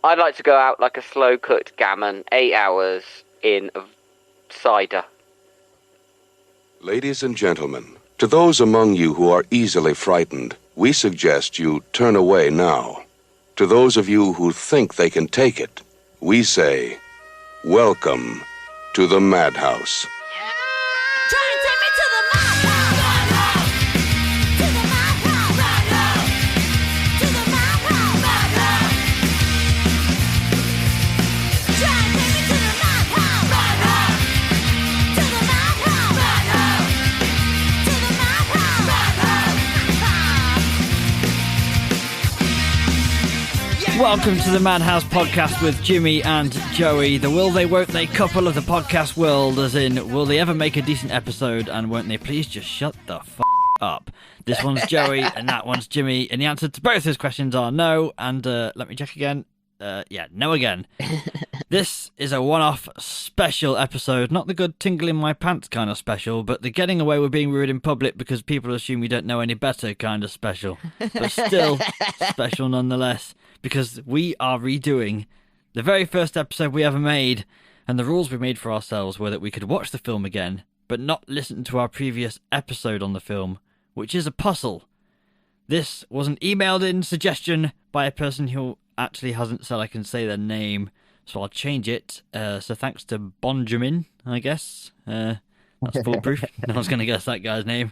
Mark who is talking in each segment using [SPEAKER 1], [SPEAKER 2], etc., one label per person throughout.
[SPEAKER 1] I'd like to go out like a slow-cooked gammon, 8 hours in cider.
[SPEAKER 2] Ladies and gentlemen, to those among you who are easily frightened, we suggest you turn away now. To those of you who think they can take it, we say, welcome to the Madhouse.
[SPEAKER 3] Welcome to the Madhouse Podcast with Jimmy and Joey, the will they won't they couple of the podcast world, as in, will they ever make a decent episode and won't they please just shut the up? This one's Joey and that one's Jimmy, and the answer to both those questions are no, and let me check again. No again. This is a one-off special episode, not the good tingle in my pants kind of special, but the getting away with being rude in public because people assume you don't know any better kind of special, but still special nonetheless. Because we are redoing the very first episode we ever made, and the rules we made for ourselves were that we could watch the film again, but not listen to our previous episode on the film, which is a puzzle. This was an emailed in suggestion by a person who actually hasn't said I can say their name, so I'll change it. So thanks to Benjamin, I guess. That's foolproof. No one's going to guess that guy's name.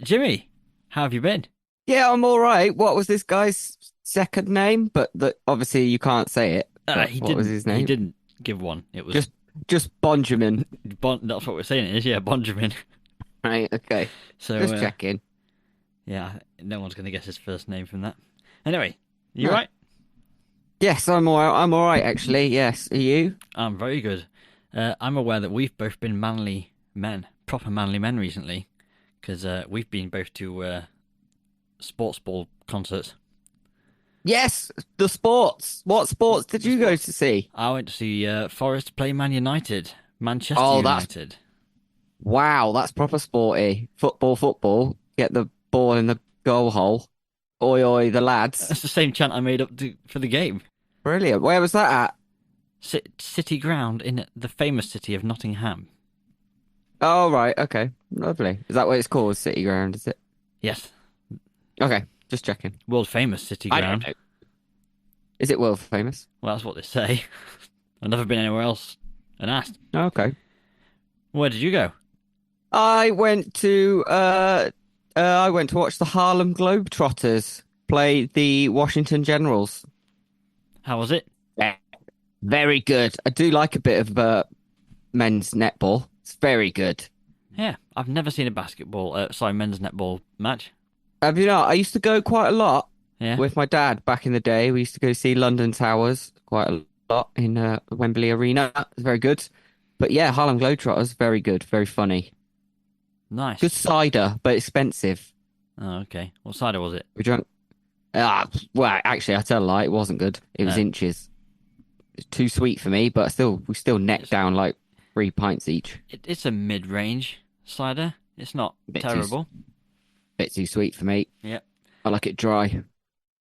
[SPEAKER 3] Jimmy, how have you been?
[SPEAKER 4] Yeah, I'm all right. What was this guy's second name? But obviously you can't say it. What was his name?
[SPEAKER 3] He didn't give one. It was
[SPEAKER 4] just Benjamin.
[SPEAKER 3] That's what we're saying. It is, yeah, Benjamin.
[SPEAKER 4] Right. Okay.
[SPEAKER 3] So
[SPEAKER 4] just checking.
[SPEAKER 3] Yeah, no one's going to guess his first name from that. Anyway, you right?
[SPEAKER 4] Yes, I'm all right. I'm all right, actually. Yes. Are you?
[SPEAKER 3] I'm very good. I'm aware that we've both been manly men, proper manly men recently, because we've been both to sports ball concerts.
[SPEAKER 4] Yes, the sports. What sports did you go to see?
[SPEAKER 3] I went to see Forest play Man United, Manchester United.
[SPEAKER 4] Wow, that's proper sporty. Football. Get the ball in the goal hole. Oi, oi, the lads.
[SPEAKER 3] That's the same chant I made up for the game.
[SPEAKER 4] Brilliant. Where was that at?
[SPEAKER 3] City Ground in the famous city of Nottingham.
[SPEAKER 4] Oh, right. Okay. Lovely. Is that what it's called? City Ground, is it?
[SPEAKER 3] Yes.
[SPEAKER 4] Okay. Just checking.
[SPEAKER 3] World famous City Ground.
[SPEAKER 4] I don't know. Is it world famous?
[SPEAKER 3] Well, that's what they say. I've never been anywhere else and asked.
[SPEAKER 4] Okay.
[SPEAKER 3] Where did you go?
[SPEAKER 4] I went to watch the Harlem Globetrotters play the Washington Generals.
[SPEAKER 3] How was it?
[SPEAKER 4] Yeah. Very good. I do like a bit of men's netball. It's very good.
[SPEAKER 3] Yeah, I've never seen a men's netball match.
[SPEAKER 4] Have you not? I used to go quite a lot with my dad back in the day. We used to go see London Towers quite a lot in Wembley Arena. It was very good. But yeah, Harlem Globetrotters, very good, very funny.
[SPEAKER 3] Nice.
[SPEAKER 4] Good cider, but expensive.
[SPEAKER 3] Oh, okay. What cider was it?
[SPEAKER 4] We drank... well, actually, I tell a lie, it wasn't good. It was inches. It's too sweet for me, but we still necked down like 3 pints each.
[SPEAKER 3] It's a mid-range cider. It's not terrible.
[SPEAKER 4] Bit too sweet for me.
[SPEAKER 3] Yep.
[SPEAKER 4] I like it dry.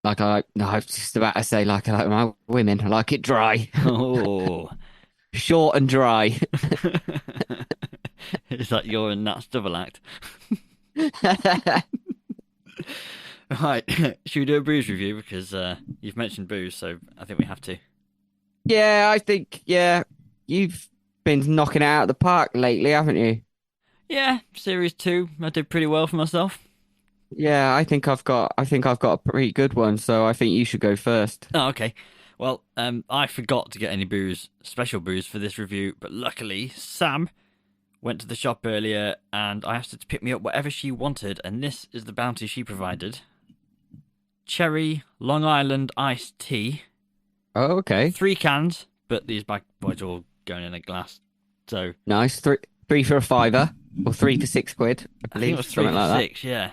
[SPEAKER 4] I was just about to say like my women. I like it dry.
[SPEAKER 3] Oh.
[SPEAKER 4] Short and dry.
[SPEAKER 3] Is that your and Nat's double act? Right. Should we do a booze review? Because you've mentioned booze, so I think we have to.
[SPEAKER 4] Yeah, I think, you've been knocking it out of the park lately, haven't you?
[SPEAKER 3] Yeah, Series 2. I did pretty well for myself.
[SPEAKER 4] Yeah, I think I've got a pretty good one, so I think you should go first.
[SPEAKER 3] Oh, okay. Well, I forgot to get any special booze for this review, but luckily Sam went to the shop earlier and I asked her to pick me up whatever she wanted, and this is the bounty she provided. Cherry Long Island iced tea.
[SPEAKER 4] Oh, okay.
[SPEAKER 3] 3 cans, but these bad boys are all going in a glass. So
[SPEAKER 4] nice. Three for a £5, or 3 for £6, I believe.
[SPEAKER 3] I think it was 3 for
[SPEAKER 4] like
[SPEAKER 3] £6, yeah.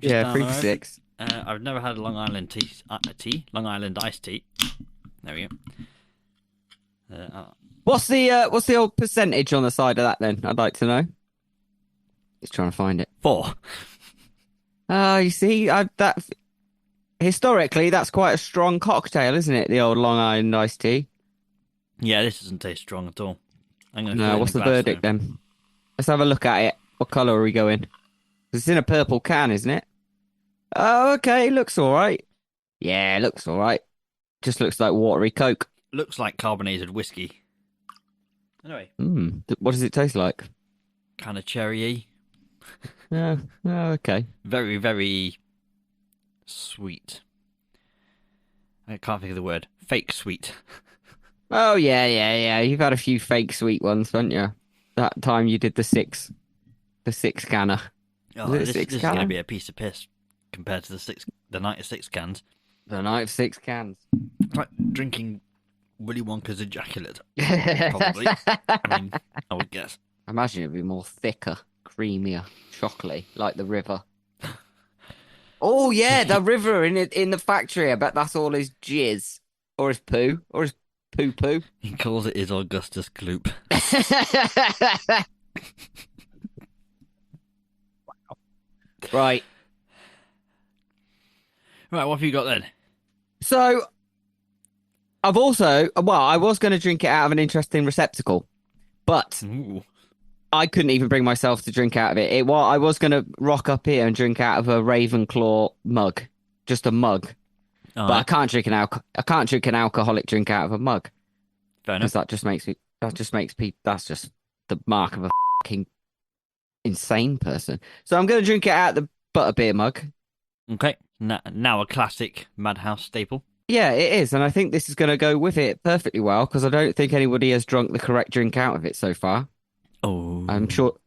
[SPEAKER 4] Yeah, 3 for £6.
[SPEAKER 3] I've never had a Long Island Long Island iced tea. There we go.
[SPEAKER 4] What's the old percentage on the side of that then? I'd like to know. Just trying to find it.
[SPEAKER 3] 4.
[SPEAKER 4] You see, historically, that's quite a strong cocktail, isn't it? The old Long Island iced tea.
[SPEAKER 3] Yeah, this doesn't taste strong at all.
[SPEAKER 4] No, what's the verdict then? Let's have a look at it. What colour are we going? It's in a purple can, isn't it? Oh, okay. Looks all right. Yeah, looks all right. Just looks like watery Coke.
[SPEAKER 3] Looks like carbonated whiskey. Anyway.
[SPEAKER 4] What does it taste like?
[SPEAKER 3] Kind of cherry-y.
[SPEAKER 4] Oh, okay.
[SPEAKER 3] Very, very sweet. I can't think of the word. Fake sweet.
[SPEAKER 4] Oh, yeah. You've had a few fake sweet ones, haven't you? That time you did the six canner.
[SPEAKER 3] Oh, this is going to be a piece of piss compared to the night of 6 cans.
[SPEAKER 4] The night of 6 cans.
[SPEAKER 3] It's like drinking Willy Wonka's ejaculate. Probably. I would guess.
[SPEAKER 4] I imagine it'd be more thicker, creamier, chocolatey, like the river. Oh yeah, the river in the factory. I bet that's all his jizz, or his poo, or his poo.
[SPEAKER 3] He calls it his Augustus Gloop.
[SPEAKER 4] Right.
[SPEAKER 3] Right, what have you got then?
[SPEAKER 4] So, I was going to drink it out of an interesting receptacle, but
[SPEAKER 3] Ooh.
[SPEAKER 4] I couldn't even bring myself to drink out of it. I was going to rock up here and drink out of a Ravenclaw mug, just a mug.
[SPEAKER 3] All
[SPEAKER 4] but
[SPEAKER 3] right.
[SPEAKER 4] I can't drink an alcoholic drink out of a mug.
[SPEAKER 3] Fair enough.
[SPEAKER 4] That's just the mark of a fucking insane person. So I'm going to drink it out of the butterbeer mug.
[SPEAKER 3] Okay, now a classic Madhouse staple.
[SPEAKER 4] Yeah, it is, and I think this is going to go with it perfectly well because I don't think anybody has drunk the correct drink out of it so far.
[SPEAKER 3] Oh,
[SPEAKER 4] I'm sure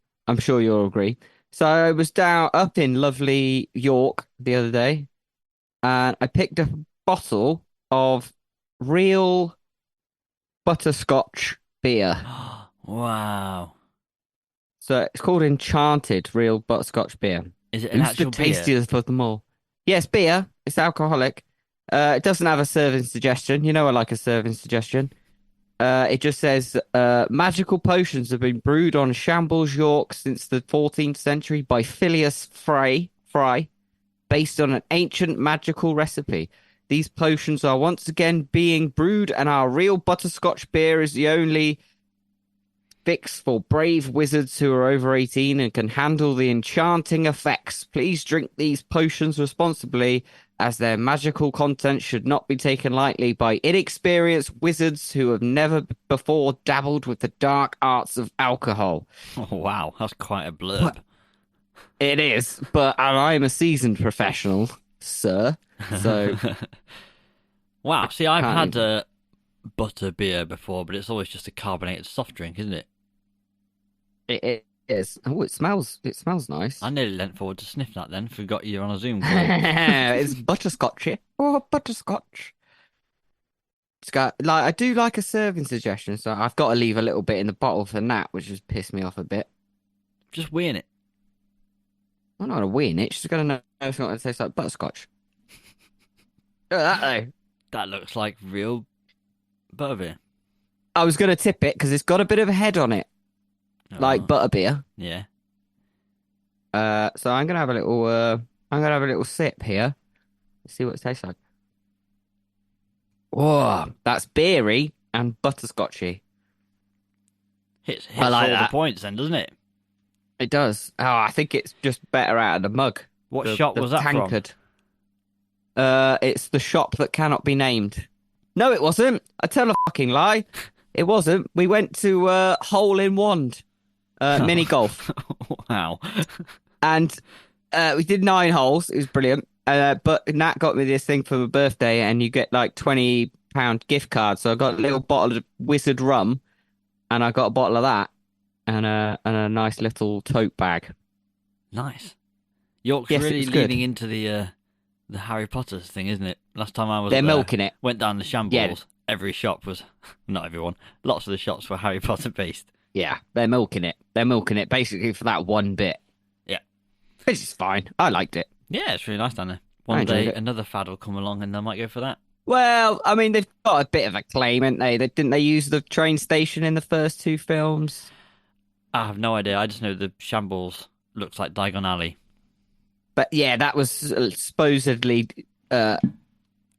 [SPEAKER 4] you'll agree. So I was up in lovely York the other day, and I picked up a bottle of real butterscotch beer.
[SPEAKER 3] Wow.
[SPEAKER 4] So it's called Enchanted Real Butterscotch Beer.
[SPEAKER 3] Is it an
[SPEAKER 4] It's
[SPEAKER 3] actual
[SPEAKER 4] the
[SPEAKER 3] beer?
[SPEAKER 4] tastiest of them all. Yes, beer. It's alcoholic. It doesn't have a serving suggestion. You know I like a serving suggestion. It just says, magical potions have been brewed on Shambles, York since the 14th century by Phileas Fry, based on an ancient magical recipe. These potions are once again being brewed, and our real butterscotch beer is the only fix for brave wizards who are over 18 and can handle the enchanting effects. Please drink these potions responsibly, as their magical content should not be taken lightly by inexperienced wizards who have never before dabbled with the dark arts of alcohol.
[SPEAKER 3] Oh, wow, that's quite a blurb.
[SPEAKER 4] It is, but I'm a seasoned professional, sir. So,
[SPEAKER 3] wow. See, I've had a butter beer before, but it's always just a carbonated soft drink, isn't it?
[SPEAKER 4] it is. Oh, it smells nice.
[SPEAKER 3] I nearly leant forward to sniff that then. Forgot you're on a Zoom call.
[SPEAKER 4] It's butterscotchy. Oh, butterscotch. It's got I do like a serving suggestion, so I've got to leave a little bit in the bottle for Nat, which has pissed me off a bit.
[SPEAKER 3] Just weighing it.
[SPEAKER 4] I'm not gonna win it. She's gonna know if it tastes like butterscotch. Look at that though.
[SPEAKER 3] That looks like real butterbeer.
[SPEAKER 4] I was gonna tip it because it's got a bit of a head on it, like butterbeer.
[SPEAKER 3] Yeah.
[SPEAKER 4] So I'm gonna have a little sip here. Let's see what it tastes like. Whoa, that's beery and butterscotchy.
[SPEAKER 3] Hits
[SPEAKER 4] I like
[SPEAKER 3] all
[SPEAKER 4] that.
[SPEAKER 3] the points then, doesn't it?
[SPEAKER 4] It does. Oh, I think it's just better out of the mug.
[SPEAKER 3] What shop was that
[SPEAKER 4] tankard. It's the shop that cannot be named. No, it wasn't. I tell a fucking lie. It wasn't. We went to Hole in Wand, mini golf.
[SPEAKER 3] Wow.
[SPEAKER 4] And we did 9 holes. It was brilliant. But Nat got me this thing for my birthday, and you get like £20 gift card. So I got a little bottle of Wizard rum, and I got a bottle of that, and a nice little tote bag.
[SPEAKER 3] Nice. York's
[SPEAKER 4] Yes,
[SPEAKER 3] really
[SPEAKER 4] it's good.
[SPEAKER 3] leaning into the Harry Potter thing, isn't it? Last time I was
[SPEAKER 4] They're
[SPEAKER 3] there,
[SPEAKER 4] milking it.
[SPEAKER 3] Went down the Shambles.
[SPEAKER 4] Yeah.
[SPEAKER 3] Every shop was, not everyone, lots of the shops were Harry Potter based.
[SPEAKER 4] Yeah, they're milking it. They're milking it basically for that one bit.
[SPEAKER 3] Yeah.
[SPEAKER 4] Which is fine. I liked it.
[SPEAKER 3] Yeah, it's really nice down there.
[SPEAKER 4] I
[SPEAKER 3] One
[SPEAKER 4] enjoyed
[SPEAKER 3] day,
[SPEAKER 4] it.
[SPEAKER 3] another fad will come along and they might go for that.
[SPEAKER 4] Well, I mean, they've got a bit of a claim, haven't they? Didn't they use the train station in the first 2 films?
[SPEAKER 3] I have no idea. I just know the Shambles looks like Diagon Alley.
[SPEAKER 4] But yeah, that was supposedly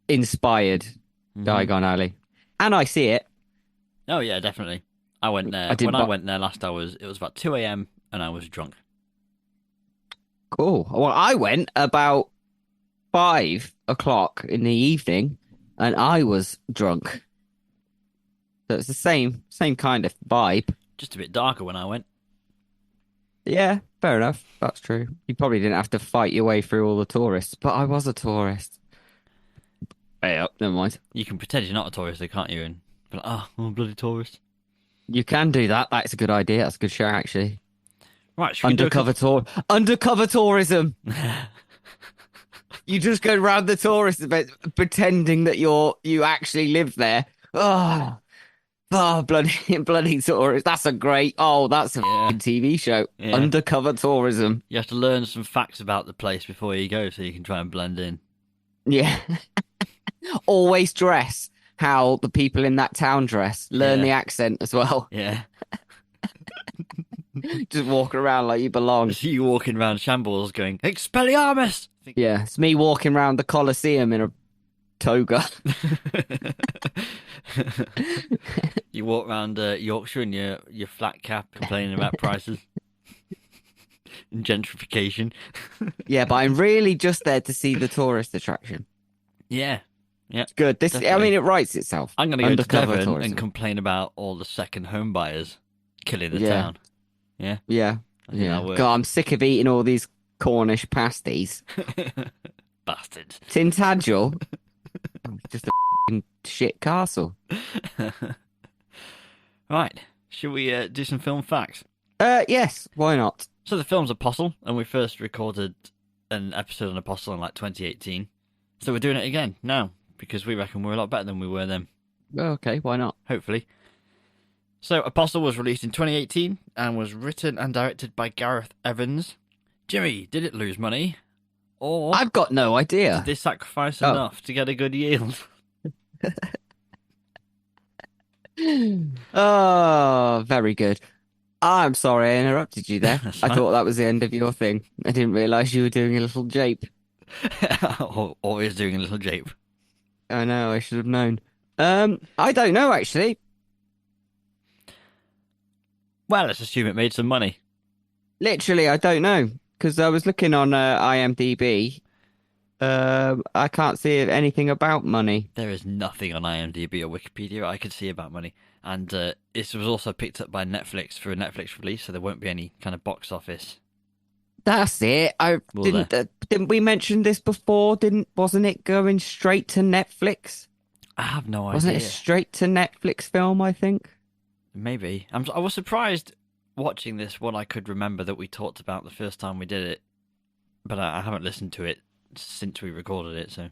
[SPEAKER 4] inspired Diagon Alley, and I see it.
[SPEAKER 3] Oh yeah, definitely. I went there I went there last. It was about 2 a.m. and I was drunk.
[SPEAKER 4] Cool. Well, I went about 5 o'clock in the evening, and I was drunk. So it's the same kind of vibe.
[SPEAKER 3] Just a bit darker when I went.
[SPEAKER 4] Yeah, fair enough. That's true. You probably didn't have to fight your way through all the tourists, but I was a tourist. Hey up, never mind.
[SPEAKER 3] You can pretend you're not a tourist, though, can't you? And be like, I'm a bloody tourist.
[SPEAKER 4] You can do that. That's a good idea. That's a good show, actually.
[SPEAKER 3] Right,
[SPEAKER 4] undercover tourism. You just go around the tourist event pretending that you actually live there. Oh, bloody tourist. That's a fucking TV show. Yeah. Undercover tourism.
[SPEAKER 3] You have to learn some facts about the place before you go so you can try and blend in.
[SPEAKER 4] Yeah. Always dress how the people in that town dress. Learn the accent as well.
[SPEAKER 3] Yeah.
[SPEAKER 4] Just walk around like you belong.
[SPEAKER 3] See you walking around shambles going, Expelliarmus!
[SPEAKER 4] Yeah, it's me walking around the Colosseum in a toga.
[SPEAKER 3] You walk around Yorkshire in your flat cap complaining about prices. And gentrification.
[SPEAKER 4] Yeah, but I'm really just there to see the tourist attraction.
[SPEAKER 3] Yeah. Yeah,
[SPEAKER 4] it's good. It writes itself.
[SPEAKER 3] I'm going to go to Devon and complain about all the second home buyers killing the town. Yeah?
[SPEAKER 4] Yeah. God, I'm sick of eating all these Cornish pasties.
[SPEAKER 3] Bastards.
[SPEAKER 4] Tintagel. Just a shit castle.
[SPEAKER 3] Right. Should we do some film facts?
[SPEAKER 4] Yes. Why not?
[SPEAKER 3] So the film's Apostle, and we first recorded an episode on Apostle in 2018. So we're doing it again now, because we reckon we're a lot better than we were then.
[SPEAKER 4] Okay, why not?
[SPEAKER 3] Hopefully. So Apostle was released in 2018 and was written and directed by Gareth Evans. Jimmy, did it lose money? Or
[SPEAKER 4] I've got no idea.
[SPEAKER 3] Did they sacrifice enough to get a good yield?
[SPEAKER 4] Oh, very good. I'm sorry I interrupted you there.
[SPEAKER 3] That's
[SPEAKER 4] I
[SPEAKER 3] fine.
[SPEAKER 4] thought that was the end of your thing. I didn't realise you were doing a little jape.
[SPEAKER 3] Always doing a little jape.
[SPEAKER 4] I know, I should have known. I don't know, actually.
[SPEAKER 3] Well, let's assume it made some money.
[SPEAKER 4] Literally, I don't know. Because I was looking on IMDb. I can't see anything about money.
[SPEAKER 3] There is nothing on IMDb or Wikipedia I could see about money. And this was also picked up by Netflix for a Netflix release, so there won't be any kind of box office.
[SPEAKER 4] That's it. Didn't we mention this before? Wasn't it going straight to Netflix?
[SPEAKER 3] I have no idea.
[SPEAKER 4] Wasn't it a straight to Netflix film, I think?
[SPEAKER 3] Maybe. I was surprised watching this one. I could remember that we talked about the first time we did it, but I haven't listened to it since we recorded it, so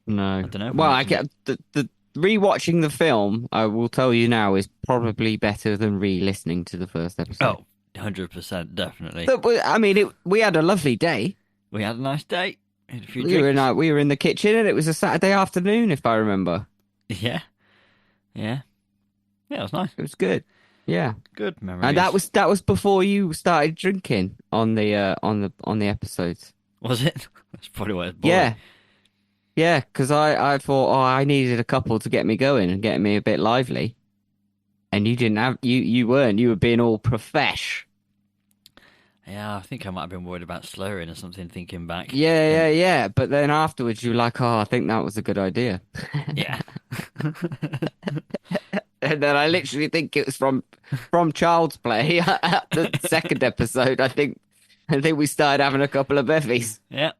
[SPEAKER 4] no.
[SPEAKER 3] I don't know.
[SPEAKER 4] Well, I get the rewatching the film, I will tell you now, is probably better than re-listening to the first episode.
[SPEAKER 3] Oh, 100%, definitely.
[SPEAKER 4] But, I mean, we had a lovely day.
[SPEAKER 3] We had a nice day. We had a few drinks.
[SPEAKER 4] We were in the kitchen, and it was a Saturday afternoon, if I remember.
[SPEAKER 3] Yeah. Yeah, it was nice.
[SPEAKER 4] It was good. Yeah,
[SPEAKER 3] good memories.
[SPEAKER 4] And that was before you started drinking on the episodes.
[SPEAKER 3] Was it? That's probably what it's boring.
[SPEAKER 4] Yeah, because I thought, I needed a couple to get me going and get me a bit lively, and you didn't have you weren't. You were being all profesh.
[SPEAKER 3] Yeah, I think I might have been worried about slurring or something. Thinking back.
[SPEAKER 4] Yeah. But then afterwards, you were like, I think that was a good idea.
[SPEAKER 3] Yeah.
[SPEAKER 4] And then I literally think it was from Child's Play. The second episode, I think we started having a couple of bevies.
[SPEAKER 3] Yeah.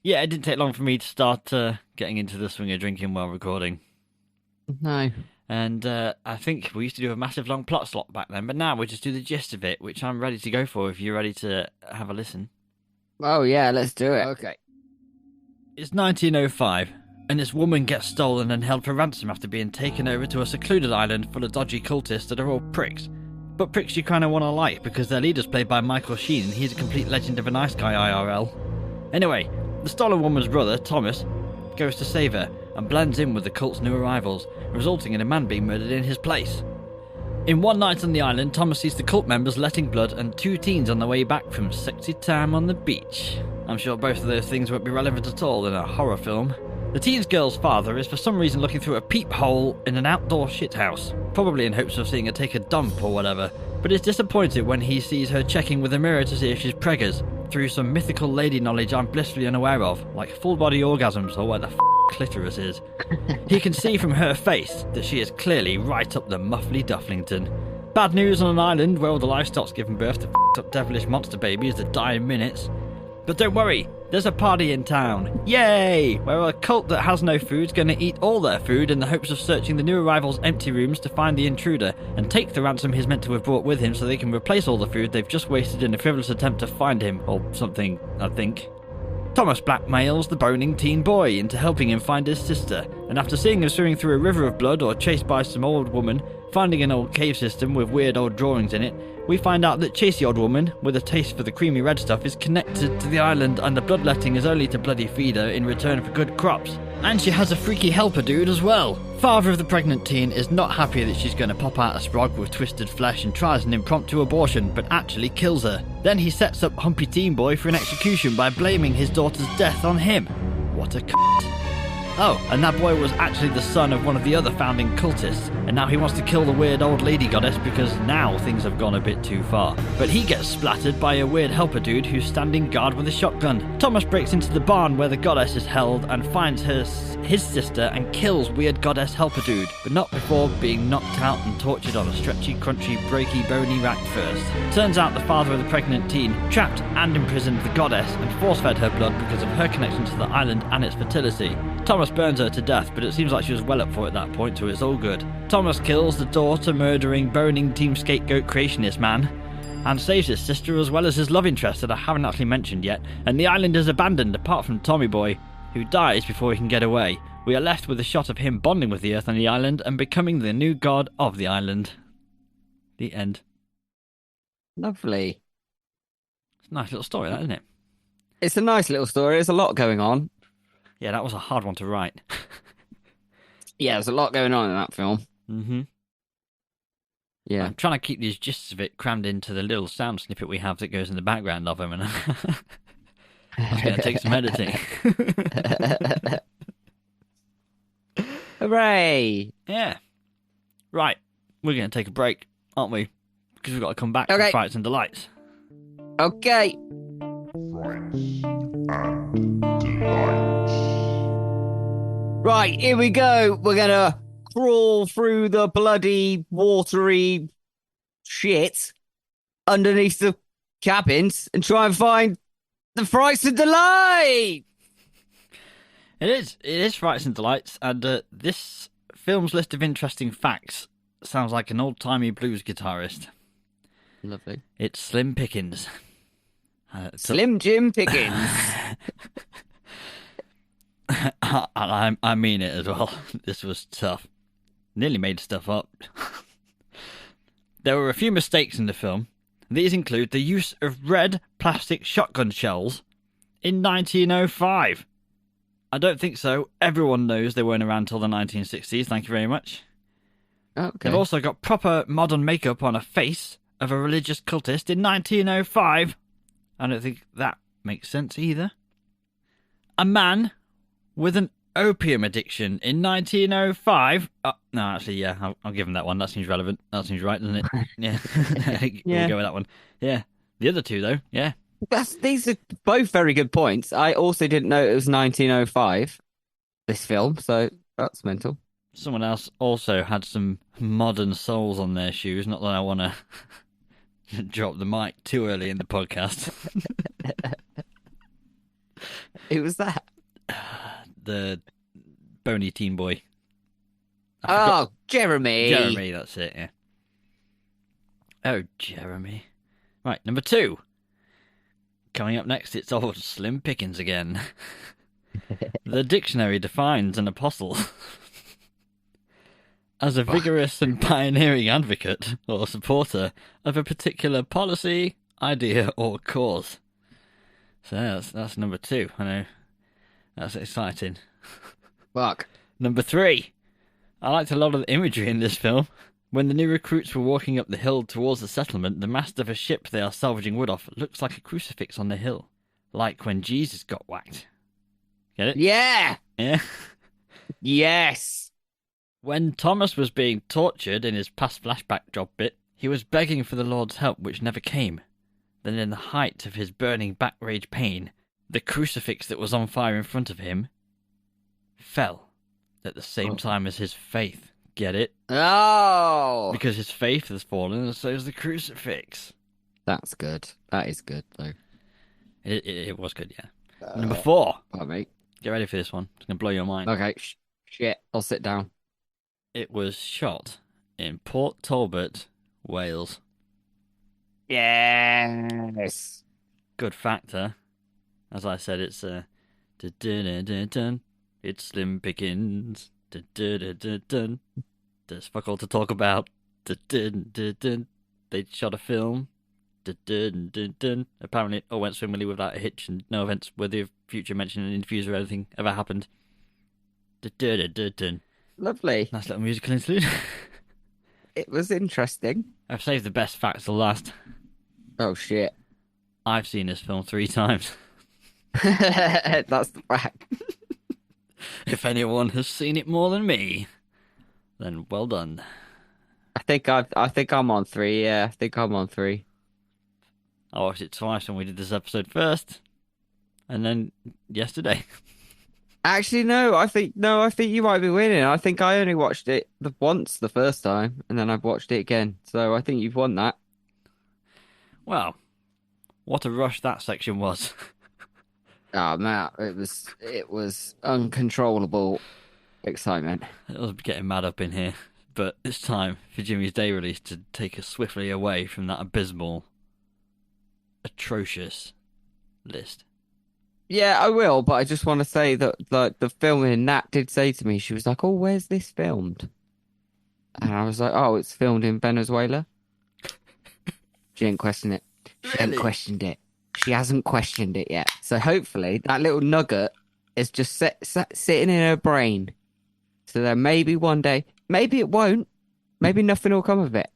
[SPEAKER 3] Yeah, it didn't take long for me to start getting into the swing of drinking while recording.
[SPEAKER 4] No.
[SPEAKER 3] And I think we used to do a massive long plot slot back then, but now we just do the gist of it, which I'm ready to go for if you're ready to have a listen.
[SPEAKER 4] Oh, yeah, let's do it. Okay.
[SPEAKER 3] It's 1905, and this woman gets stolen and held for ransom after being taken over to a secluded island full of dodgy cultists that are all pricks. But pricks you kind of want to like, because their leader's played by Michael Sheen, and he's a complete legend of a nice guy IRL. Anyway, the stolen woman's brother, Thomas, goes to save her and blends in with the cult's new arrivals, resulting in a man being murdered in his place. In one night on the island, Thomas sees the cult members letting blood and two teens on their way back from sexy time on the beach. I'm sure both of those things won't be relevant at all in a horror film. The teenage girl's father is for some reason looking through a peephole in an outdoor shithouse, probably in hopes of seeing her take a dump or whatever, but is disappointed when he sees her checking with a mirror to see if she's preggers, through some mythical lady knowledge I'm blissfully unaware of, like full-body orgasms or where the clitoris is. He can see from her face that she is clearly right up the muffly dufflington. Bad news on an island where all the livestock's given birth to up devilish monster babies that die in minutes. But don't worry, there's a party in town. Yay! Where a cult that has no food's going to eat all their food in the hopes of searching the new arrival's empty rooms to find the intruder and take the ransom he's meant to have brought with him so they can replace all the food they've just wasted in a frivolous attempt to find him, or something, I think. Thomas blackmails the boning teen boy into helping him find his sister, and after seeing him swimming through a river of blood or chased by some old woman, finding an old cave system with weird old drawings in it, we find out that Chasey old woman, with a taste for the creamy red stuff, is connected to the island and the bloodletting is only to bloody feed her in return for good crops. And she has a freaky helper dude as well. Father of the pregnant teen is not happy that she's going to pop out a sprog with twisted flesh and tries an impromptu abortion, but actually kills her. Then he sets up Humpy Teen Boy for an execution by blaming his daughter's death on him. What a Oh, and that boy was actually the son of one of the other founding cultists, and now he wants to kill the weird old lady goddess because now things have gone a bit too far. But he gets splattered by a weird helper dude who's standing guard with a shotgun. Thomas breaks into the barn where the goddess is held and finds his sister and kills weird goddess helper dude, but not before being knocked out and tortured on a stretchy, crunchy, breaky, bony rack first. Turns out the father of the pregnant teen trapped and imprisoned the goddess and force-fed her blood because of her connection to the island and its fertility. Thomas burns her to death, but it seems like she was well up for it at that point, so it's all good. Thomas kills the daughter-murdering, boning team scapegoat creationist man, and saves his sister as well as his love interest that I haven't actually mentioned yet, and the island is abandoned apart from Tommy Boy, who dies before he can get away. We are left with a shot of him bonding with the earth and the island and becoming the new god of the island. The end.
[SPEAKER 4] Lovely.
[SPEAKER 3] It's a nice little story, that, isn't it?
[SPEAKER 4] It's a nice little story. There's a lot going on.
[SPEAKER 3] Yeah, that was a hard one to write.
[SPEAKER 4] Yeah, there's a lot going on in that film.
[SPEAKER 3] Mm-hmm.
[SPEAKER 4] Yeah.
[SPEAKER 3] I'm trying to keep these gists of it crammed into the little sound snippet we have that goes in the background of him, and that's going to take some editing.
[SPEAKER 4] Hooray!
[SPEAKER 3] Yeah. Right. We're going to take a break, aren't we? Because we've got to come back to Frights and Delights.
[SPEAKER 4] Okay. Right, here we go. We're going to crawl through the bloody watery shit underneath the cabins and try and find the Frights and Delights.
[SPEAKER 3] It is Frights and Delights, and this film's list of interesting facts sounds like an old-timey blues guitarist.
[SPEAKER 4] Lovely.
[SPEAKER 3] It's Slim Pickens.
[SPEAKER 4] Slim Jim Pickens.
[SPEAKER 3] And I mean it as well. This was tough. Nearly made stuff up. There were a few mistakes in the film. These include the use of red plastic shotgun shells in 1905. I don't think so. Everyone knows they weren't around till the 1960s. Thank you very much.
[SPEAKER 4] Okay.
[SPEAKER 3] They've also got proper modern makeup on a face of a religious cultist in 1905. I don't think that makes sense either. A man with an opium addiction in 1905. No, actually, yeah, I'll give him that one. That seems relevant. That seems right, doesn't it? Yeah. We'll go with that one. Yeah. The other two, though, yeah.
[SPEAKER 4] These are both very good points. I also didn't know it was 1905, this film, so that's mental.
[SPEAKER 3] Someone else also had some modern soles on their shoes. Not that I want to drop the mic too early in the podcast.
[SPEAKER 4] Who was that?
[SPEAKER 3] The bony teen boy.
[SPEAKER 4] Oh, Jeremy.
[SPEAKER 3] Jeremy, that's it, yeah. Oh, Jeremy. Right, number 2. Coming up next, it's old Slim Pickens again. The dictionary defines an apostle as a vigorous and pioneering advocate or supporter of a particular policy, idea, or cause. So that's number 2. I know. That's exciting.
[SPEAKER 4] Fuck.
[SPEAKER 3] Number 3. I liked a lot of the imagery in this film. When the new recruits were walking up the hill towards the settlement, the mast of a ship they are salvaging wood off looks like a crucifix on the hill. Like when Jesus got whacked. Get it?
[SPEAKER 4] Yeah!
[SPEAKER 3] Yeah.
[SPEAKER 4] Yes!
[SPEAKER 3] When Thomas was being tortured in his past flashback job bit, he was begging for the Lord's help, which never came. Then in the height of his burning back rage pain, the crucifix that was on fire in front of him fell at the same time as his faith. Get it?
[SPEAKER 4] Oh!
[SPEAKER 3] Because his faith has fallen, and so is the crucifix.
[SPEAKER 4] That's good. That is good, though.
[SPEAKER 3] It was good, yeah. Number 4.
[SPEAKER 4] Pardon me.
[SPEAKER 3] Get ready for this one. It's going to blow your mind.
[SPEAKER 4] Okay, shit. I'll sit down.
[SPEAKER 3] It was shot in Port Talbot, Wales.
[SPEAKER 4] Yes!
[SPEAKER 3] Good factor. As I said, it's dun-dun-dun-dun. It's Slim Pickens. Dun-dun-dun-dun. There's fuck all to talk about. Dun-dun-dun-dun. They shot a film. Dun-dun-dun-dun. Apparently it all went swimmingly without a hitch, and no events worthy of future mention in interviews or anything ever happened. Dun-dun-dun-dun.
[SPEAKER 4] Lovely.
[SPEAKER 3] Nice little musical interlude.
[SPEAKER 4] It was interesting.
[SPEAKER 3] I've saved the best facts till last.
[SPEAKER 4] Oh, shit.
[SPEAKER 3] I've seen this film 3 times.
[SPEAKER 4] That's the fact.
[SPEAKER 3] If anyone has seen it more than me, then well done.
[SPEAKER 4] I think I'm on 3. Yeah, I think I'm on 3.
[SPEAKER 3] I watched it twice when we did this episode first, and then yesterday.
[SPEAKER 4] Actually, no. I think you might be winning. I think I only watched it once the first time, and then I've watched it again. So I think you've won that.
[SPEAKER 3] Wow, what a rush that section was.
[SPEAKER 4] Oh man, it was uncontrollable excitement.
[SPEAKER 3] It was getting mad up in here, but it's time for Jimmy's day release to take us swiftly away from that abysmal, atrocious list.
[SPEAKER 4] Yeah, I will, but I just want to say that the filming, Nat did say to me, she was like, "Oh, where's this filmed?" And I was like, "Oh, it's filmed in Venezuela." She didn't question it. She hadn't questioned it. She hasn't questioned it yet. So hopefully that little nugget is just sitting in her brain. So that maybe one day, maybe it won't. Maybe nothing will come of it.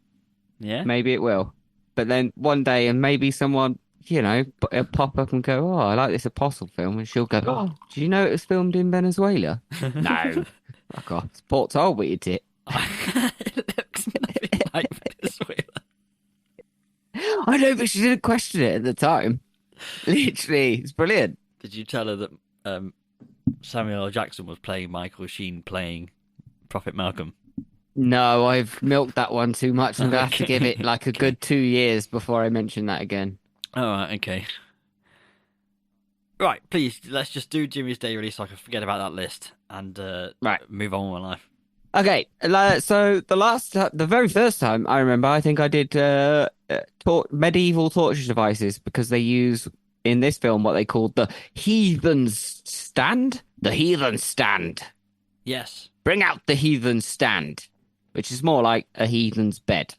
[SPEAKER 3] Yeah.
[SPEAKER 4] Maybe it will. But then one day, and maybe someone, it'll pop up and go, "Oh, I like this Apostle film." And she'll go, "Oh, do you know it was filmed in Venezuela?" No. Fuck off. It's Port Talbot, you tit.
[SPEAKER 3] It looks nothing like Venezuela.
[SPEAKER 4] I know, but she didn't question it at the time. Literally, it's brilliant.
[SPEAKER 3] Did you tell her that Samuel L. Jackson was playing Michael Sheen playing Prophet Malcolm?
[SPEAKER 4] No, I've milked that one too much. I'm going to have to give it like a good 2 years before I mention that again.
[SPEAKER 3] All right, okay. Right, please, let's just do Jimmy's day release so I can forget about that list and move on with my life.
[SPEAKER 4] Okay, so the very first time I remember, I think I did medieval torture devices because they use in this film what they called the heathen's stand. The heathen stand.
[SPEAKER 3] Yes.
[SPEAKER 4] Bring out the heathen stand, which is more like a heathen's bed.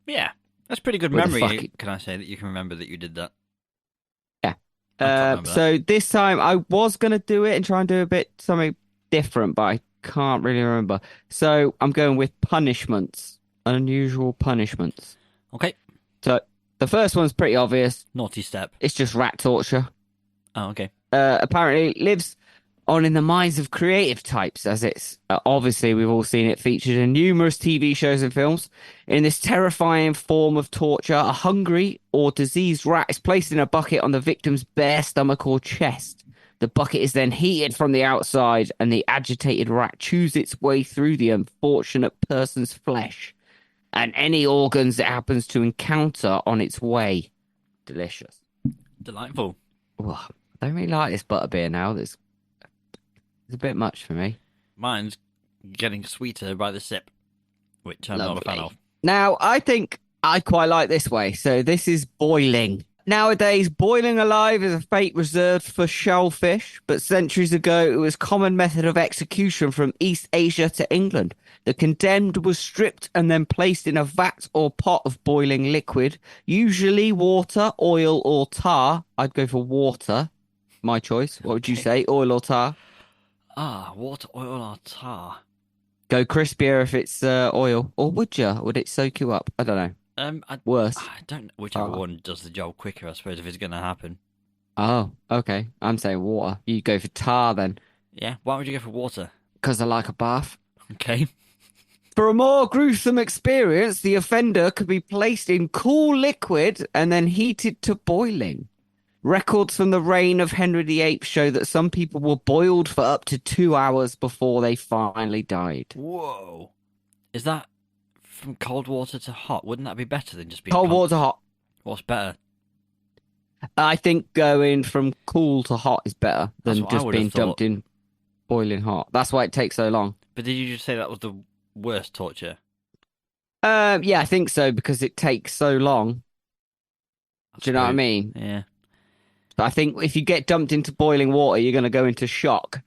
[SPEAKER 3] Yeah, that's pretty good memory. Can I say that you can remember that you did that?
[SPEAKER 4] Yeah. So this time I was going to do it and try and do a bit something different, but I can't really remember. So I'm going with punishments. Unusual punishments.
[SPEAKER 3] Okay.
[SPEAKER 4] So the first one's pretty obvious.
[SPEAKER 3] Naughty step.
[SPEAKER 4] It's just rat torture.
[SPEAKER 3] Oh, okay.
[SPEAKER 4] Apparently lives on in the minds of creative types, as it's obviously we've all seen it featured in numerous TV shows and films. In this terrifying form of torture, a hungry or diseased rat is placed in a bucket on the victim's bare stomach or chest. The bucket is then heated from the outside, and the agitated rat chews its way through the unfortunate person's flesh and any organs it happens to encounter on its way. Delicious.
[SPEAKER 3] Delightful.
[SPEAKER 4] Oh, I don't really like this butterbeer now. It's a bit much for me.
[SPEAKER 3] Mine's getting sweeter by the sip, which I'm not a fan of.
[SPEAKER 4] Now, I think I quite like this way. So this is boiling. Nowadays, boiling alive is a fate reserved for shellfish, but centuries ago, it was a common method of execution from East Asia to England. The condemned was stripped and then placed in a vat or pot of boiling liquid, usually water, oil, or tar. I'd go for water. My choice. What would you say? Oil or tar?
[SPEAKER 3] Water, oil, or tar.
[SPEAKER 4] Go crispier if it's oil. Or would you? Would it soak you up? I don't know.
[SPEAKER 3] Worse. I don't know whichever one does the job quicker, I suppose, if it's going to happen.
[SPEAKER 4] Oh, okay. I'm saying water. You go for tar then,
[SPEAKER 3] Yeah. Why would you go for water?
[SPEAKER 4] because I like a bath.
[SPEAKER 3] Okay.
[SPEAKER 4] For a more gruesome experience, the offender could be placed in cool liquid and then heated to boiling. Records from the reign of Henry VIII show that some people were boiled for up to 2 hours before they finally died.
[SPEAKER 3] Whoa. Is that from cold water to hot? Wouldn't that be better than just being
[SPEAKER 4] Cold
[SPEAKER 3] pumped?
[SPEAKER 4] water, hot.
[SPEAKER 3] What's better?
[SPEAKER 4] I think going from cool to hot is better
[SPEAKER 3] That's
[SPEAKER 4] than
[SPEAKER 3] what I
[SPEAKER 4] just
[SPEAKER 3] would have
[SPEAKER 4] being
[SPEAKER 3] thought.
[SPEAKER 4] dumped in boiling hot. That's why it takes so long.
[SPEAKER 3] But did you just say that was the worst torture?
[SPEAKER 4] Yeah, I think so because it takes so long. Do you know what I mean?
[SPEAKER 3] Yeah.
[SPEAKER 4] But I think if you get dumped into boiling water, you're going to go into shock,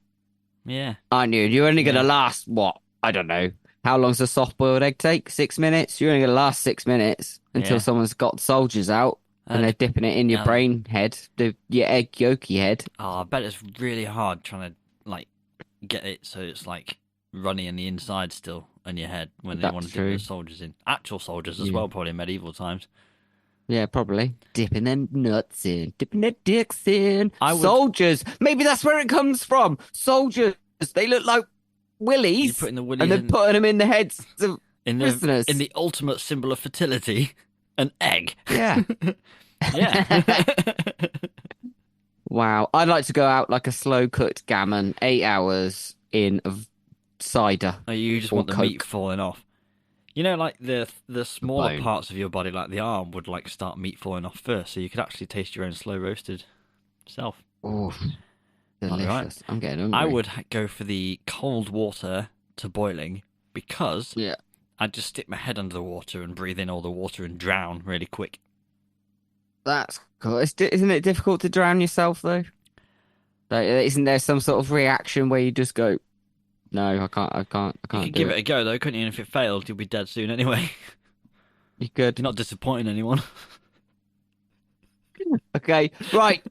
[SPEAKER 3] Yeah.
[SPEAKER 4] aren't you? You're only going to
[SPEAKER 3] Yeah.
[SPEAKER 4] last, what? I don't know. How long's a soft-boiled egg take? 6 minutes? You're only going to last 6 minutes until
[SPEAKER 3] Yeah.
[SPEAKER 4] someone's got soldiers out and they're dipping it in your
[SPEAKER 3] yeah.
[SPEAKER 4] brain head, your egg yolky head.
[SPEAKER 3] Oh, I bet it's really hard trying to like get it so it's like runny on the inside still on your head when they
[SPEAKER 4] That's
[SPEAKER 3] want to
[SPEAKER 4] true.
[SPEAKER 3] dip the soldiers in. Actual soldiers as
[SPEAKER 4] Yeah.
[SPEAKER 3] well, probably in medieval times.
[SPEAKER 4] Yeah, probably. Dipping them nuts in, dipping their dicks in.
[SPEAKER 3] I would-
[SPEAKER 4] Soldiers! Maybe that's where it comes from. Soldiers! They look like willies.
[SPEAKER 3] You're putting the willies
[SPEAKER 4] and they're
[SPEAKER 3] in,
[SPEAKER 4] putting them in the heads of
[SPEAKER 3] in
[SPEAKER 4] prisoners.
[SPEAKER 3] the ultimate symbol of fertility, an egg.
[SPEAKER 4] Yeah.
[SPEAKER 3] Yeah.
[SPEAKER 4] Wow. I'd like to go out like a slow-cooked gammon, 8 hours in of cider.
[SPEAKER 3] Oh, you just
[SPEAKER 4] Or
[SPEAKER 3] want the meat
[SPEAKER 4] Coke.
[SPEAKER 3] falling off. You know, like the smaller
[SPEAKER 4] bone.
[SPEAKER 3] parts of your body, like the arm, would like start meat falling off first, so you could actually taste your own slow roasted self.
[SPEAKER 4] Oh,
[SPEAKER 3] Alright.
[SPEAKER 4] delicious. I'm getting hungry.
[SPEAKER 3] I would go for the cold water to boiling because
[SPEAKER 4] Yeah.
[SPEAKER 3] I'd just stick my head under the water and breathe in all the water and drown really quick.
[SPEAKER 4] That's cool. Isn't it difficult to drown yourself, though? Like, isn't there some sort of reaction where you just go, no, I can't
[SPEAKER 3] You could
[SPEAKER 4] do
[SPEAKER 3] give it a go though, couldn't you? And if it failed, you'll be dead soon anyway.
[SPEAKER 4] You could.
[SPEAKER 3] You're not disappointing anyone.
[SPEAKER 4] Okay, right.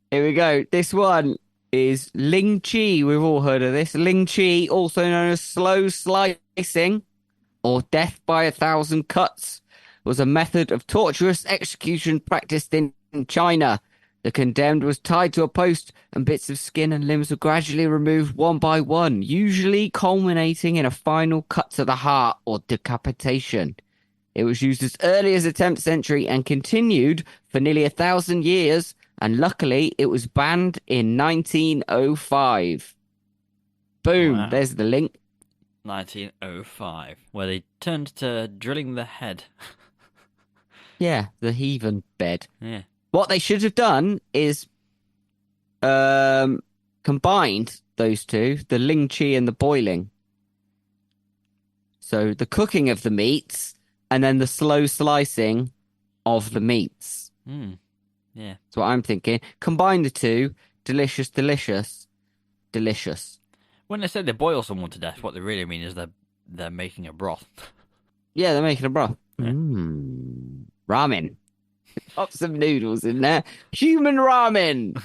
[SPEAKER 4] Here we go. This one is Ling Chi. We've all heard of this. Ling Chi, also known as slow slicing or death by 1,000 cuts, was a method of torturous execution practiced in China. The condemned was tied to a post, and bits of skin and limbs were gradually removed one by one, usually culminating in a final cut to the heart or decapitation. It was used as early as the 10th century and continued for nearly 1,000 years, and luckily it was banned in 1905. Boom,
[SPEAKER 3] Wow.
[SPEAKER 4] there's the link.
[SPEAKER 3] 1905, where they turned to drilling the head.
[SPEAKER 4] Yeah, the heathen bed.
[SPEAKER 3] Yeah.
[SPEAKER 4] What they should have done is combined those two, the Ling Chi and the boiling. So the cooking of the meats and then the slow slicing of the meats.
[SPEAKER 3] Hmm. Yeah.
[SPEAKER 4] That's what I'm thinking. Combine the two, delicious, delicious, delicious.
[SPEAKER 3] When they say they boil someone to death, what they really mean is they're making a broth.
[SPEAKER 4] Yeah, they're making a broth.
[SPEAKER 3] Yeah.
[SPEAKER 4] Ramen. Pop some noodles in there. Human ramen.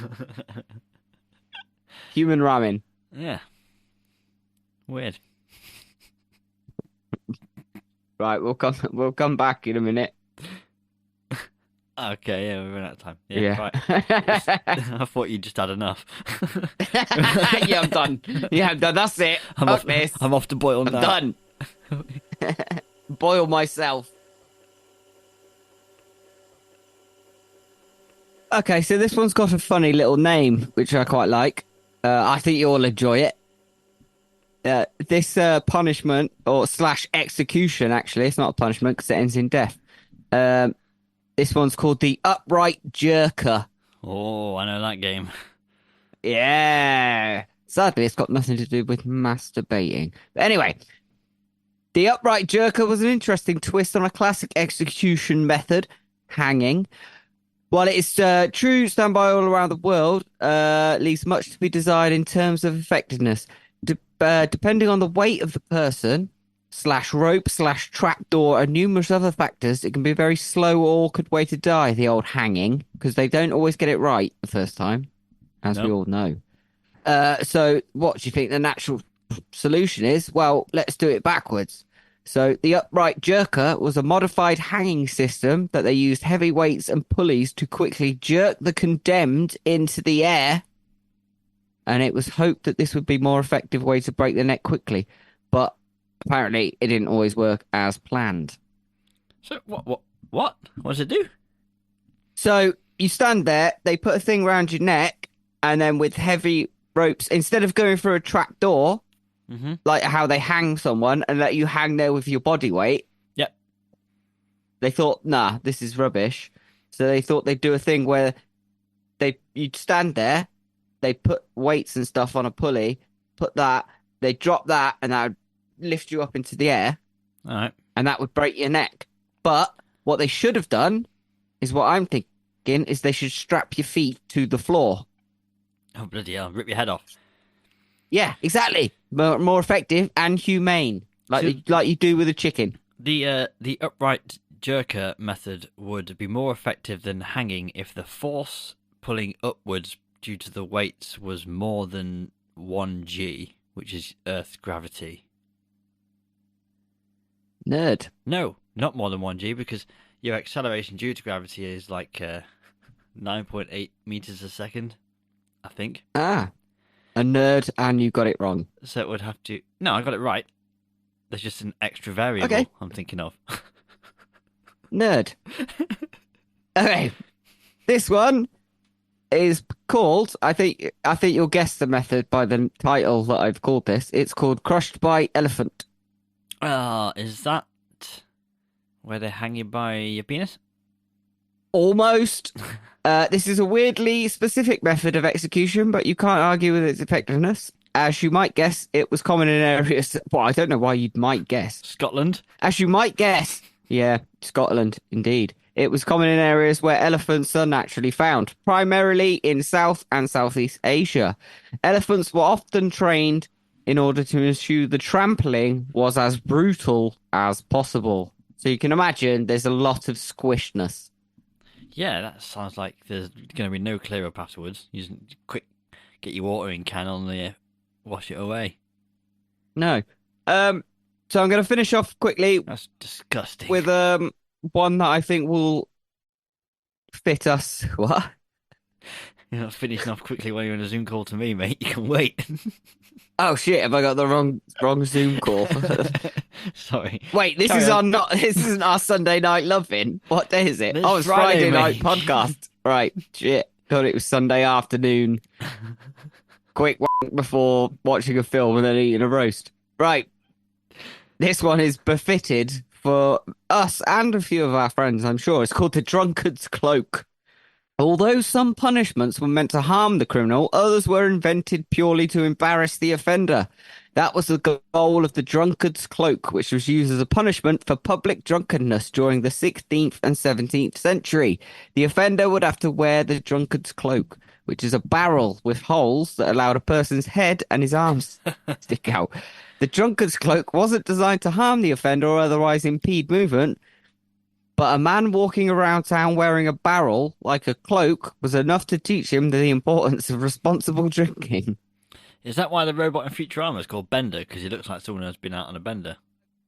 [SPEAKER 4] Human ramen.
[SPEAKER 3] Yeah. Weird.
[SPEAKER 4] Right, we'll come back in a minute.
[SPEAKER 3] Okay, yeah, we've run out of time. Yeah, right.
[SPEAKER 4] Yeah.
[SPEAKER 3] I thought you just had enough.
[SPEAKER 4] Yeah, I'm done. Yeah, I'm done. That's it.
[SPEAKER 3] I'm
[SPEAKER 4] Fuck
[SPEAKER 3] off,
[SPEAKER 4] this.
[SPEAKER 3] I'm off to boil
[SPEAKER 4] I'm
[SPEAKER 3] now.
[SPEAKER 4] done. Boil myself. Okay, so this one's got a funny little name, which I quite like. I think you'll enjoy it. This punishment, or slash execution, actually, it's not a punishment because it ends in death. This one's called the upright jerker.
[SPEAKER 3] Oh, I know that game.
[SPEAKER 4] Yeah. Sadly, it's got nothing to do with masturbating. But anyway, the upright jerker was an interesting twist on a classic execution method, hanging. While it is true standby all around the world, leaves much to be desired in terms of effectiveness. Depending on the weight of the person, slash rope, slash trapdoor, and numerous other factors, it can be a very slow or awkward way to die, the old hanging, because they don't always get it right the first time, as we
[SPEAKER 3] No.
[SPEAKER 4] all know. So what do you think the natural solution is? Well, let's do it backwards. So the upright jerker was a modified hanging system that they used heavy weights and pulleys to quickly jerk the condemned into the air. And it was hoped that this would be a more effective way to break the neck quickly. But apparently it didn't always work as planned.
[SPEAKER 3] So what? What does it do?
[SPEAKER 4] So you stand there, they put a thing around your neck, and then with heavy ropes, instead of going through a trap door, like how they hang someone and let you hang there with your body weight.
[SPEAKER 3] Yep.
[SPEAKER 4] They thought, nah, this is rubbish. So they thought they'd do a thing where you'd stand there, they put weights and stuff on a pulley, they drop that, and that would lift you up into the air.
[SPEAKER 3] All right.
[SPEAKER 4] And that would break your neck. But what they should have done is what I'm thinking is they should strap your feet to the floor.
[SPEAKER 3] Oh, bloody hell. Rip your head off.
[SPEAKER 4] Yeah, exactly. More effective and humane, like you do with a chicken.
[SPEAKER 3] The upright jerker method would be more effective than hanging if the force pulling upwards due to the weights was more than 1g, which is Earth's gravity.
[SPEAKER 4] Nerd.
[SPEAKER 3] No, not more than 1g, because your acceleration due to gravity is like 9.8 meters a second, I think.
[SPEAKER 4] Ah. A nerd, and you got it wrong.
[SPEAKER 3] So it would have to... No, I got it right. There's just an extra variable I'm thinking of.
[SPEAKER 4] Nerd. Okay. This one is called... I think you'll guess the method by the title that I've called this. It's called Crushed by Elephant.
[SPEAKER 3] Is that where they hang you by your penis?
[SPEAKER 4] Almost. This is a weirdly specific method of execution, but you can't argue with its effectiveness. As you might guess, it was common in areas... Well, I don't know why you might guess.
[SPEAKER 3] Scotland?
[SPEAKER 4] As you might guess. Yeah, Scotland, indeed. It was common in areas where elephants are naturally found, primarily in South and Southeast Asia. Elephants were often trained in order to ensure the trampling was as brutal as possible. So you can imagine there's a lot of squishness.
[SPEAKER 3] Yeah, that sounds like there's going to be no clear up afterwards. You just quick get your watering can on there, wash it away.
[SPEAKER 4] No. So I'm going to finish off quickly.
[SPEAKER 3] That's disgusting.
[SPEAKER 4] With one that I think will fit us. What?
[SPEAKER 3] You're not finishing off quickly while you're on a Zoom call to me, mate. You can wait.
[SPEAKER 4] Oh shit! Have I got the wrong Zoom call?
[SPEAKER 3] Sorry.
[SPEAKER 4] Wait, this isn't our Sunday night loving. What day is it? It's Friday night podcast. Right, shit. Thought it was Sunday afternoon. Quick before watching a film and then eating a roast. Right. This one is befitted for us and a few of our friends, I'm sure. It's called the drunkard's cloak. Although some punishments were meant to harm the criminal, others were invented purely to embarrass the offender. That was the goal of the drunkard's cloak, which was used as a punishment for public drunkenness during the 16th and 17th century. The offender would have to wear the drunkard's cloak, which is a barrel with holes that allowed a person's head and his arms to stick out. The drunkard's cloak wasn't designed to harm the offender or otherwise impede movement, but a man walking around town wearing a barrel, like a cloak, was enough to teach him the importance of responsible drinking.
[SPEAKER 3] Is that why the robot in Futurama is called Bender? Because he looks like someone who's been out on a bender.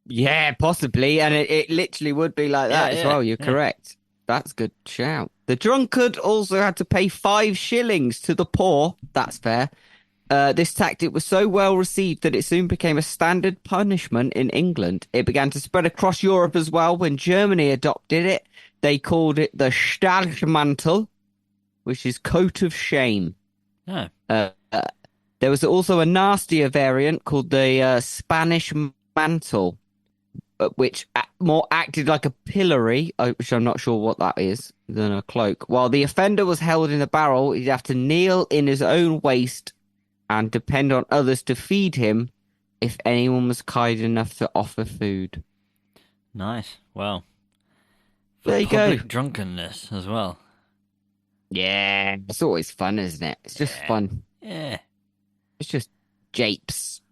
[SPEAKER 4] Yeah, possibly. And it literally would be like that as well. You're correct. That's a good shout. The drunkard also had to pay 5 shillings to the poor. That's fair. This tactic was so well received that it soon became a standard punishment in England. It began to spread across Europe as well. When Germany adopted it, they called it the Staatsmantel, which is coat of shame.
[SPEAKER 3] Oh.
[SPEAKER 4] There was also a nastier variant called the Spanish mantle, which more acted like a pillory, which I'm not sure what that is, than a cloak. While the offender was held in a barrel, he'd have to kneel in his own waist and depend on others to feed him if anyone was kind enough to offer food.
[SPEAKER 3] Nice. Well,
[SPEAKER 4] there you go.
[SPEAKER 3] Drunkenness as well.
[SPEAKER 4] Yeah, it's always fun, isn't it? It's just fun.
[SPEAKER 3] Yeah.
[SPEAKER 4] It's just japes.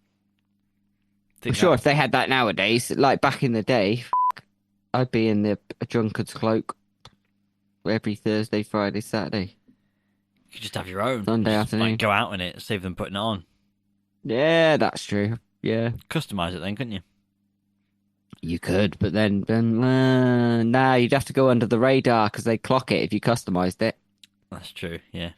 [SPEAKER 4] I'm sure if they had that nowadays, like back in the day, I'd be in a drunkard's cloak every Thursday, Friday, Saturday.
[SPEAKER 3] You could just have your own.
[SPEAKER 4] Sunday afternoon.
[SPEAKER 3] Like, go out in it, save them putting it on.
[SPEAKER 4] Yeah, that's true. Yeah.
[SPEAKER 3] Customise it then, couldn't you?
[SPEAKER 4] You could, but then nah, you'd have to go under the radar because they clock it if you customized it.
[SPEAKER 3] That's true. Yeah.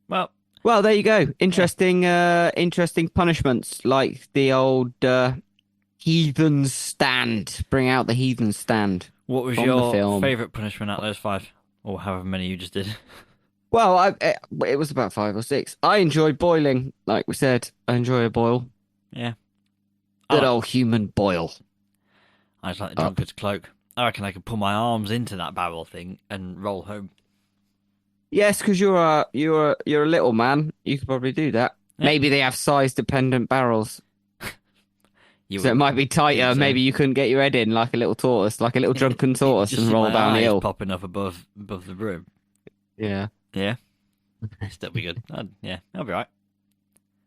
[SPEAKER 4] Well, there you go. Interesting, interesting punishments like the old heathen stand. Bring out the heathen stand.
[SPEAKER 3] What was your favourite punishment out of those 5, or however many you just did?
[SPEAKER 4] Well, it was about 5 or 6. I enjoyed boiling, like we said. I enjoy a boil.
[SPEAKER 3] Yeah.
[SPEAKER 4] Good old human boil.
[SPEAKER 3] I just like the drunkard's cloak. I reckon I could pull my arms into that barrel thing and roll home.
[SPEAKER 4] Yes, because you're a little man. You could probably do that. Yeah. Maybe they have size dependent barrels. So it might be tighter. So. Maybe you couldn't get your head in like a little tortoise, like a little drunken tortoise, and roll down the hill.
[SPEAKER 3] Popping up above the room.
[SPEAKER 4] Yeah.
[SPEAKER 3] Yeah. Still be good. Yeah, I'll be right.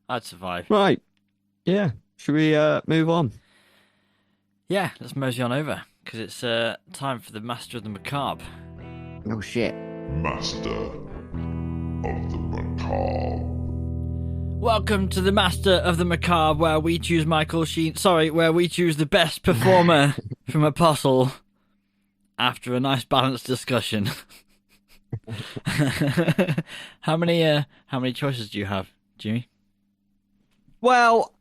[SPEAKER 3] I'd survive.
[SPEAKER 4] Right. Yeah. Should we move on?
[SPEAKER 3] Yeah, let's mosey on over because it's time for the Master of the Macabre.
[SPEAKER 4] Oh shit.
[SPEAKER 5] Master of the Macabre.
[SPEAKER 3] Welcome to the Master of the Macabre, where we choose where we choose the best performer from a puzzle after a nice balanced discussion. How many choices do you have, Jimmy?
[SPEAKER 4] Well,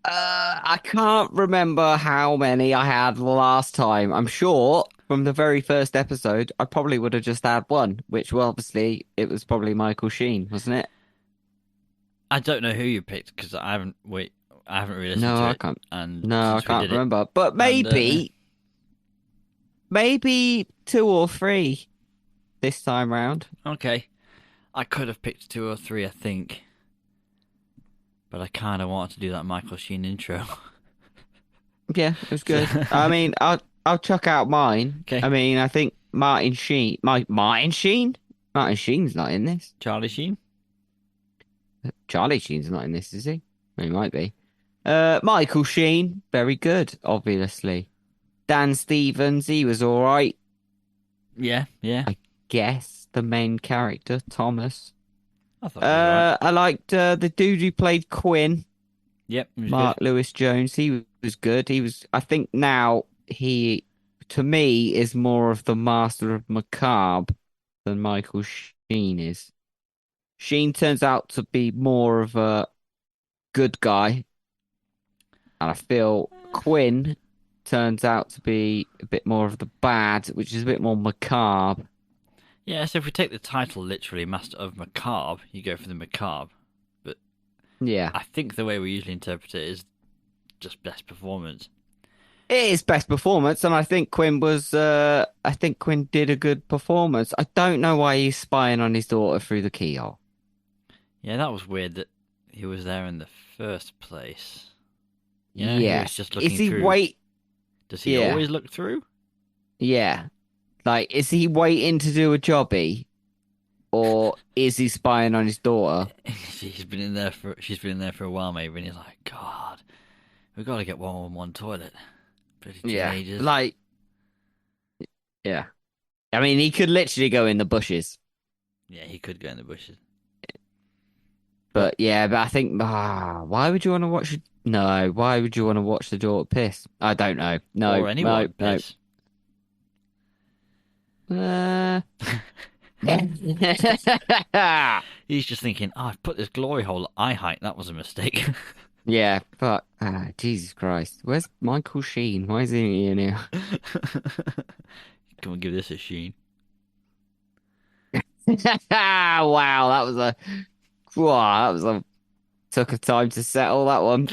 [SPEAKER 4] I can't remember how many I had last time. I'm sure from the very first episode, I probably would have just had one, which obviously it was probably Michael Sheen, wasn't it?
[SPEAKER 3] I don't know who you picked because I haven't really listened to it.
[SPEAKER 4] I can't remember. But maybe 2 or 3 this time round.
[SPEAKER 3] Okay, I could have picked 2 or 3, I think, but I kind of wanted to do that Michael Sheen intro.
[SPEAKER 4] Yeah, it was good. I mean, I'll chuck out mine.
[SPEAKER 3] Okay.
[SPEAKER 4] I mean, I think Martin Sheen. Martin Sheen? Martin Sheen's not in this.
[SPEAKER 3] Charlie Sheen?
[SPEAKER 4] Charlie Sheen's not in this, is he? He might be. Michael Sheen, very good, obviously. Dan Stevens, he was all right.
[SPEAKER 3] Yeah.
[SPEAKER 4] I guess the main character, Thomas.
[SPEAKER 3] I thought he was
[SPEAKER 4] I liked the dude who played Quinn.
[SPEAKER 3] Yep,
[SPEAKER 4] Mark Lewis Jones. He was good. I think now he, to me, is more of the Master of Macabre than Michael Sheen is. Sheen turns out to be more of a good guy, and I feel Quinn turns out to be a bit more of the bad, which is a bit more macabre.
[SPEAKER 3] Yeah, so if we take the title literally, Master of Macabre, you go for the macabre. But
[SPEAKER 4] yeah,
[SPEAKER 3] I think the way we usually interpret it is just best performance.
[SPEAKER 4] It is best performance, and I think Quinn did a good performance. I don't know why he's spying on his daughter through the keyhole.
[SPEAKER 3] Yeah, that was weird that he was there in the first place.
[SPEAKER 4] Yeah,
[SPEAKER 3] he was just looking through. Does he always look through?
[SPEAKER 4] Yeah. Like, is he waiting to do a jobby? Or is he spying on his daughter?
[SPEAKER 3] She's been in there for a while, maybe, and he's like, God, we've got to get one toilet. Pretty teenagers.
[SPEAKER 4] Yeah. I mean, he could literally go in the bushes.
[SPEAKER 3] Yeah, he could go in the bushes.
[SPEAKER 4] But I think, why would you want to watch? No, why would you want to watch the daughter piss? I don't know. No,
[SPEAKER 3] or anyone piss. He's just thinking, I've put this glory hole at eye height. That was a mistake.
[SPEAKER 4] Yeah, but Jesus Christ, where's Michael Sheen? Why is he in here?
[SPEAKER 3] Come on, give this a Sheen.
[SPEAKER 4] Wow, took a time to settle that one.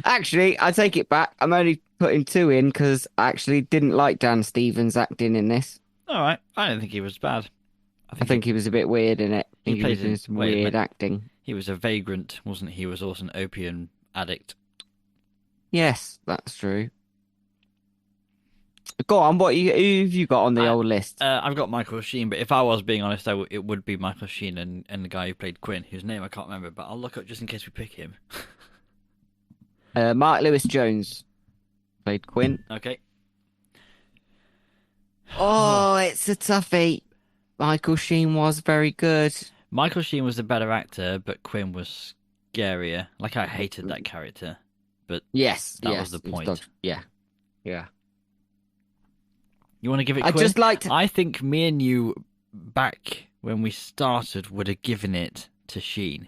[SPEAKER 4] Actually, I take it back. I'm only putting 2 in because I actually didn't like Dan Stevens acting in this.
[SPEAKER 3] All right, I don't think he was bad.
[SPEAKER 4] I think he was a bit weird in it. He was doing some weird acting.
[SPEAKER 3] He was a vagrant, wasn't he? He was also an opium addict.
[SPEAKER 4] Yes, that's true. Go on, who have you got on the old list?
[SPEAKER 3] I've got Michael Sheen, but if I was being honest, it would be Michael Sheen and the guy who played Quinn, whose name I can't remember, but I'll look up just in case we pick him.
[SPEAKER 4] Mark Lewis Jones played Quinn.
[SPEAKER 3] Okay.
[SPEAKER 4] Oh, it's a toughie. Michael Sheen was very good.
[SPEAKER 3] Michael Sheen was the better actor, but Quinn was scarier. Like, I hated that character. but
[SPEAKER 4] yes,
[SPEAKER 3] that was the point.
[SPEAKER 4] Yeah.
[SPEAKER 3] You want to give it?
[SPEAKER 4] I
[SPEAKER 3] Quinn?
[SPEAKER 4] just like to...
[SPEAKER 3] I think me and you back when we started would have given it to Sheen.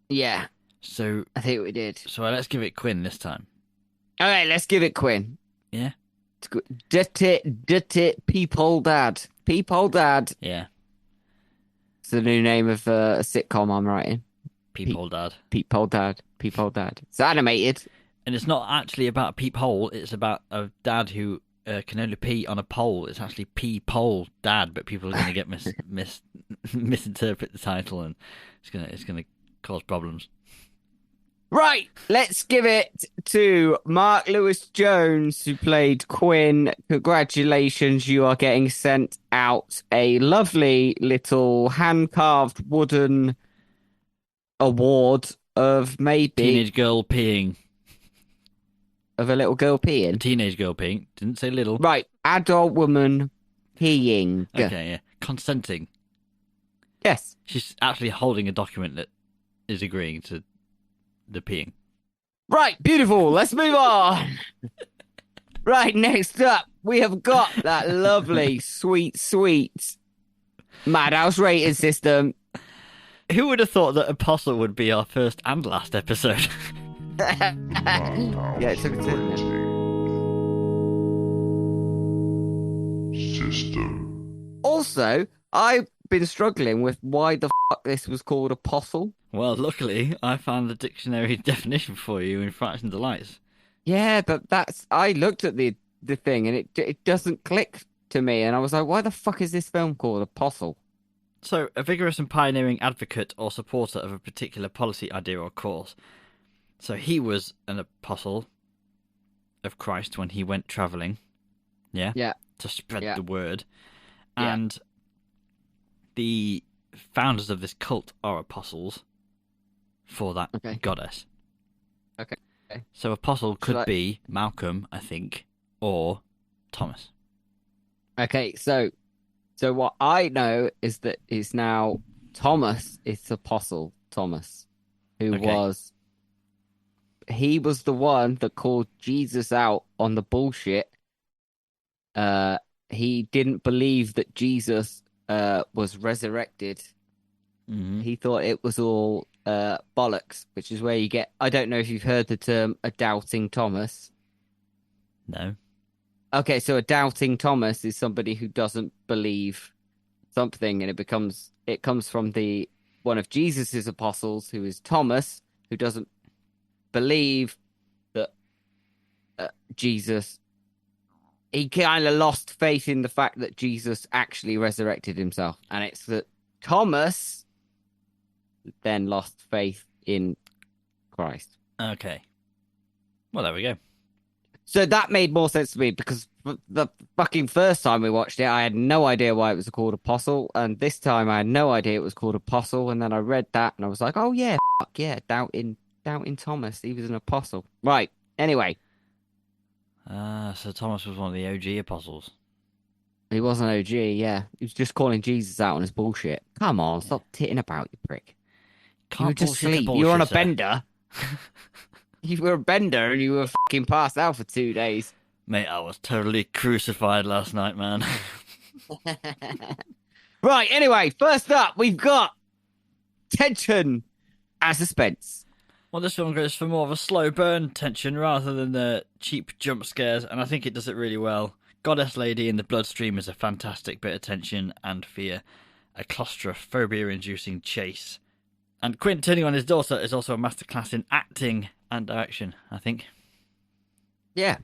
[SPEAKER 4] Yeah,
[SPEAKER 3] So
[SPEAKER 4] I think we did.
[SPEAKER 3] So let's give it Quinn this time.
[SPEAKER 4] All right, let's give it Quinn.
[SPEAKER 3] Yeah.
[SPEAKER 4] Dirty Peephole Dad. Peephole Dad.
[SPEAKER 3] Yeah.
[SPEAKER 4] It's the new name of a sitcom I'm writing.
[SPEAKER 3] Peephole Dad.
[SPEAKER 4] Peephole Dad. Peephole Dad. It's animated.
[SPEAKER 3] And it's not actually about a peephole. It's about a dad who can only pee on a pole. It's actually Peephole Dad, but people are going to get misinterpret the title, and it's gonna cause problems.
[SPEAKER 4] Right, let's give it to Mark Lewis-Jones, who played Quinn. Congratulations, you are getting sent out a lovely little hand-carved wooden award of maybe...
[SPEAKER 3] Teenage girl peeing.
[SPEAKER 4] Of a little girl peeing?
[SPEAKER 3] Teenage girl peeing. Didn't say little.
[SPEAKER 4] Right, adult woman peeing.
[SPEAKER 3] Okay, yeah. Consenting.
[SPEAKER 4] Yes.
[SPEAKER 3] She's actually holding a document that is agreeing to the peeing.
[SPEAKER 4] Right, beautiful. Let's move on. Right, next up, we have got that lovely, sweet Madhouse rating system.
[SPEAKER 3] Who would have thought that Apostle would be our first and last episode?
[SPEAKER 4] Yeah, it took a turn.
[SPEAKER 5] System.
[SPEAKER 4] Also, I've been struggling with why the fuck this was called Apostle.
[SPEAKER 3] Well, luckily, I found the dictionary definition for you in Fractions of Lights.
[SPEAKER 4] Yeah, but I looked at the thing and it doesn't click to me, and I was like, why the fuck is this film called Apostle?
[SPEAKER 3] So, a vigorous and pioneering advocate or supporter of a particular policy, idea, or cause. So he was an apostle of Christ when he went travelling, yeah?
[SPEAKER 4] Yeah.
[SPEAKER 3] To spread
[SPEAKER 4] Yeah.
[SPEAKER 3] the word.
[SPEAKER 4] Yeah.
[SPEAKER 3] And the founders of this cult are apostles for that goddess.
[SPEAKER 4] Okay.
[SPEAKER 3] So apostle could
[SPEAKER 4] I-
[SPEAKER 3] be Malcolm, I think, or Thomas.
[SPEAKER 4] Okay, so what I know is that it's now Thomas, it's Apostle Thomas, who
[SPEAKER 3] Okay.
[SPEAKER 4] he was the one that called Jesus out on the bullshit. He didn't believe that Jesus was resurrected.
[SPEAKER 3] Mm-hmm.
[SPEAKER 4] He thought it was all bollocks, which is where you get, I don't know if you've heard the term a doubting Thomas.
[SPEAKER 3] No.
[SPEAKER 4] Okay, so a doubting Thomas is somebody who doesn't believe something, and it comes from one of Jesus's apostles, who is Thomas, who doesn't believe that Jesus. He kind of lost faith in the fact that Jesus actually resurrected himself, and it's that Thomas then lost faith in Christ.
[SPEAKER 3] Okay. Well, there we go.
[SPEAKER 4] So that made more sense to me, because the fucking first time we watched it, I had no idea why it was called Apostle, and this time I had no idea it was called Apostle, and then I read that and I was like, oh yeah, fuck yeah, doubting Thomas, he was an apostle. Right, anyway.
[SPEAKER 3] So Thomas was one of the OG apostles.
[SPEAKER 4] He was an OG, yeah. He was just calling Jesus out on his bullshit. Come on, stop titting about, you prick. You were just asleep. You were on a bender. You were a bender and you were fucking passed out for 2 days.
[SPEAKER 3] Mate, I was totally crucified last night, man.
[SPEAKER 4] Right, anyway, first up, we've got tension and suspense.
[SPEAKER 3] Well, this film goes for more of a slow burn tension rather than the cheap jump scares, and I think it does it really well. Goddess Lady in the bloodstream is a fantastic bit of tension and fear, a claustrophobia-inducing chase. And Quint turning on his daughter is also a masterclass in acting and direction, I think.
[SPEAKER 4] Yeah,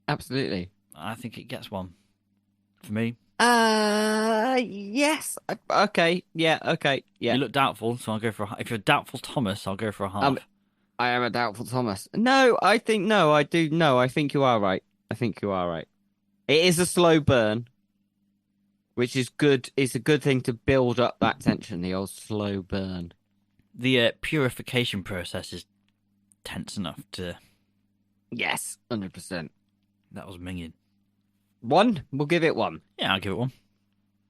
[SPEAKER 4] absolutely.
[SPEAKER 3] I think it gets one. For me.
[SPEAKER 4] Yes. Okay, yeah, okay, yeah.
[SPEAKER 3] You look doubtful, so I'll go for a half. If you're doubtful Thomas, I'll go for a half.
[SPEAKER 4] I am a doubtful Thomas. No, I think you are right. It is a slow burn, which is good. It's a good thing to build up that tension, the old slow burn.
[SPEAKER 3] The purification process is tense enough to...
[SPEAKER 4] Yes, 100%.
[SPEAKER 3] That was minging.
[SPEAKER 4] 1? We'll give it 1.
[SPEAKER 3] Yeah, I'll give it 1.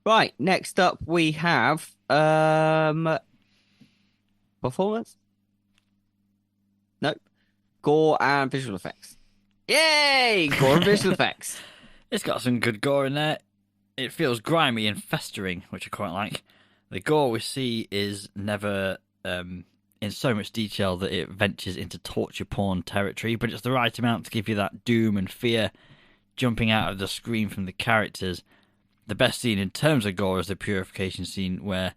[SPEAKER 4] Right, next up we have performance? Nope. gore and visual effects. Yay! Gore and visual effects.
[SPEAKER 3] It's got some good gore in there. It feels grimy and festering, which I quite like. The gore we see is never in so much detail that it ventures into torture porn territory, but it's the right amount to give you that doom and fear jumping out of the screen from the characters. The best scene in terms of gore is the purification scene where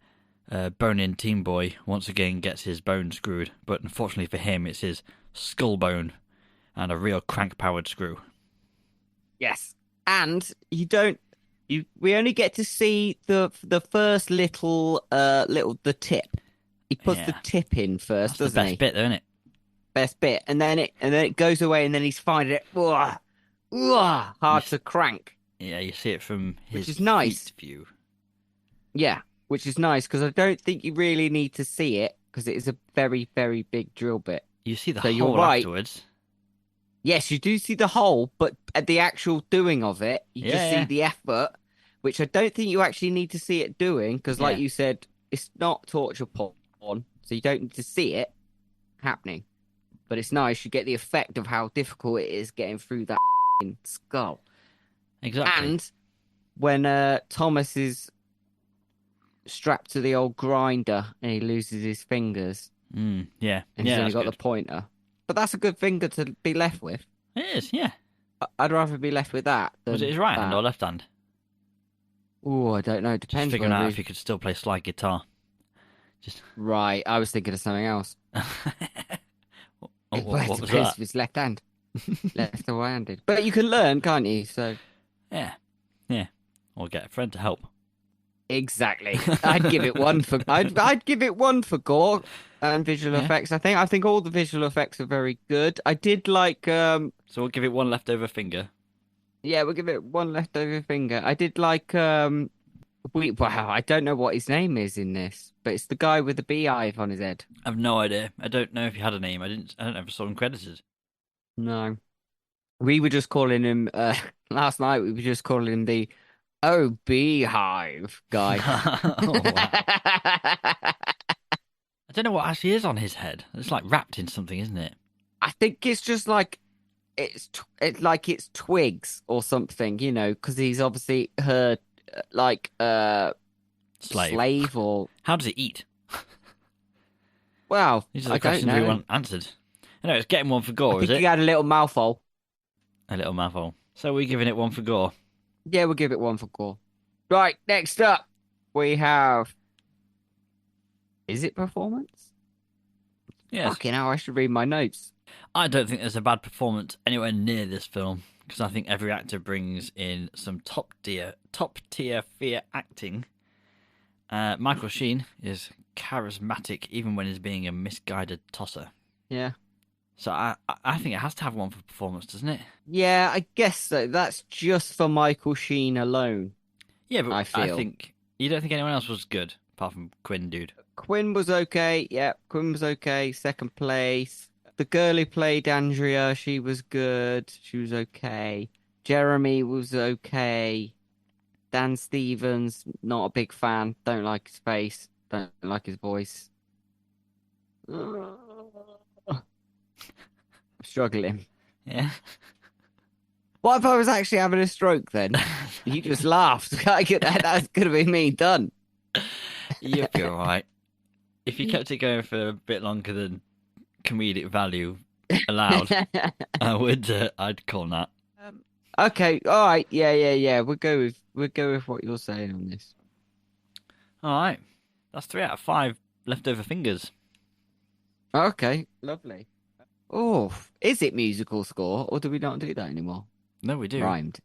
[SPEAKER 3] bone-in teen boy once again gets his bone screwed, but unfortunately for him it's his skull bone and a real crank-powered screw.
[SPEAKER 4] Yes, and we only get to see the first little the tip. He puts the tip in first,
[SPEAKER 3] That's
[SPEAKER 4] doesn't he?
[SPEAKER 3] the best bit, though, isn't it?
[SPEAKER 4] Best bit, and then it goes away, and then he's finding it hard to crank.
[SPEAKER 3] Yeah, you see it from his
[SPEAKER 4] which is nice
[SPEAKER 3] view.
[SPEAKER 4] Yeah, which is nice because I don't think you really need to see it because it is a very, very big drill bit.
[SPEAKER 3] You see the
[SPEAKER 4] So
[SPEAKER 3] hole
[SPEAKER 4] you're right.
[SPEAKER 3] afterwards.
[SPEAKER 4] Yes, you do see the hole, but at the actual doing of it, you just see
[SPEAKER 3] Yeah.
[SPEAKER 4] the effort, which I don't think you actually need to see it doing because, like
[SPEAKER 3] Yeah.
[SPEAKER 4] you said, it's not torture porn, so you don't need to see it happening. But it's nice. You get the effect of how difficult it is getting through that skull.
[SPEAKER 3] Exactly.
[SPEAKER 4] And when Thomas is strapped to the old grinder and he loses his fingers,
[SPEAKER 3] Yeah.
[SPEAKER 4] and he's only got the pointer. But that's a good finger to be left with.
[SPEAKER 3] It is, yeah.
[SPEAKER 4] I'd rather be left with that than
[SPEAKER 3] Was it his right hand
[SPEAKER 4] that.
[SPEAKER 3] or left hand?
[SPEAKER 4] Oh, I don't know. It
[SPEAKER 3] Just
[SPEAKER 4] depends.
[SPEAKER 3] figuring
[SPEAKER 4] whether
[SPEAKER 3] out
[SPEAKER 4] he-
[SPEAKER 3] if he could still play slide guitar.
[SPEAKER 4] Right, I was thinking of something else.
[SPEAKER 3] what
[SPEAKER 4] Well, it
[SPEAKER 3] was
[SPEAKER 4] depends
[SPEAKER 3] that?
[SPEAKER 4] if it's left hand, left or right-handed. But you can learn, can't you? So
[SPEAKER 3] Yeah. Or get a friend to help.
[SPEAKER 4] exactly, I'd give it one for. I'd give it one for gore and visual
[SPEAKER 3] Yeah.
[SPEAKER 4] effects. I think all the visual effects are very good. I did like.
[SPEAKER 3] So we'll give it one leftover finger.
[SPEAKER 4] Yeah, we'll give it one leftover finger. I did like. Wow, I don't know what his name is in this, but it's the guy with the beehive on his head.
[SPEAKER 3] I've no idea. I don't know if he had a name. I don't ever saw him credited.
[SPEAKER 4] No. We were just calling him last night. We were just calling him the beehive guy.
[SPEAKER 3] Oh, wow. I don't know what actually is on his head. It's like wrapped in something, isn't it?
[SPEAKER 4] I think it's just like it's twigs or something, you know, because he's obviously her slave or
[SPEAKER 3] How does he eat?
[SPEAKER 4] well,
[SPEAKER 3] These are
[SPEAKER 4] I
[SPEAKER 3] the
[SPEAKER 4] don't
[SPEAKER 3] questions we
[SPEAKER 4] know.
[SPEAKER 3] want answered. Anyway, it's getting one for
[SPEAKER 4] I
[SPEAKER 3] gore, is
[SPEAKER 4] think
[SPEAKER 3] it?
[SPEAKER 4] he had a little mouthful.
[SPEAKER 3] A little mouthful. So we're giving it one for gore.
[SPEAKER 4] Yeah, we'll give it one for gore. Right, next up we have. Is it performance?
[SPEAKER 3] Yes.
[SPEAKER 4] Fucking hell, I should read my notes.
[SPEAKER 3] I don't think there's a bad performance anywhere near this film because I think every actor brings in some top tier fear acting. Michael Sheen is charismatic even when he's being a misguided tosser.
[SPEAKER 4] Yeah.
[SPEAKER 3] So I think it has to have one for performance, doesn't it?
[SPEAKER 4] Yeah, I guess so. That's just for Michael Sheen alone.
[SPEAKER 3] Yeah, but
[SPEAKER 4] I
[SPEAKER 3] I
[SPEAKER 4] feel.
[SPEAKER 3] think you don't think anyone else was good apart from Quinn, dude.
[SPEAKER 4] Quinn was okay. Yeah, Quinn was okay. Second place. The girl who played Andrea, she was good. She was okay. Jeremy was okay. Dan Stevens, not a big fan. Don't like his face. Don't like his voice. I'm struggling.
[SPEAKER 3] Yeah.
[SPEAKER 4] What if I was actually having a stroke then? You just laughed. That's going to be me done.
[SPEAKER 3] You'll be alright. If you kept it going for a bit longer than comedic value allowed, I'd call that.
[SPEAKER 4] Okay, all right, yeah. We'll go with what you're saying on this.
[SPEAKER 3] Alright. That's 3 out of 5 leftover fingers.
[SPEAKER 4] Okay, lovely. Oh, is it musical score or do we not do that anymore?
[SPEAKER 3] No, we do.
[SPEAKER 4] Rhymed.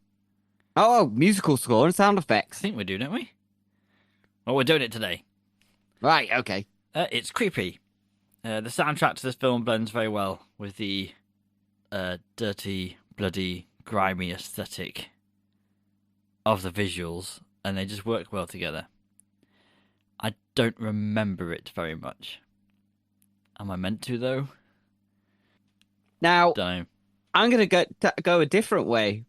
[SPEAKER 4] Oh, musical score and sound
[SPEAKER 3] I
[SPEAKER 4] effects.
[SPEAKER 3] think we do, don't we? Well, we're doing it today.
[SPEAKER 4] Right, okay.
[SPEAKER 3] It's creepy. The soundtrack to this film blends very well with the dirty, bloody, grimy aesthetic of the visuals, and they just work well together. I don't remember it very much. Am I meant to, though?
[SPEAKER 4] Now,
[SPEAKER 3] Don't know.
[SPEAKER 4] I'm going to go a different way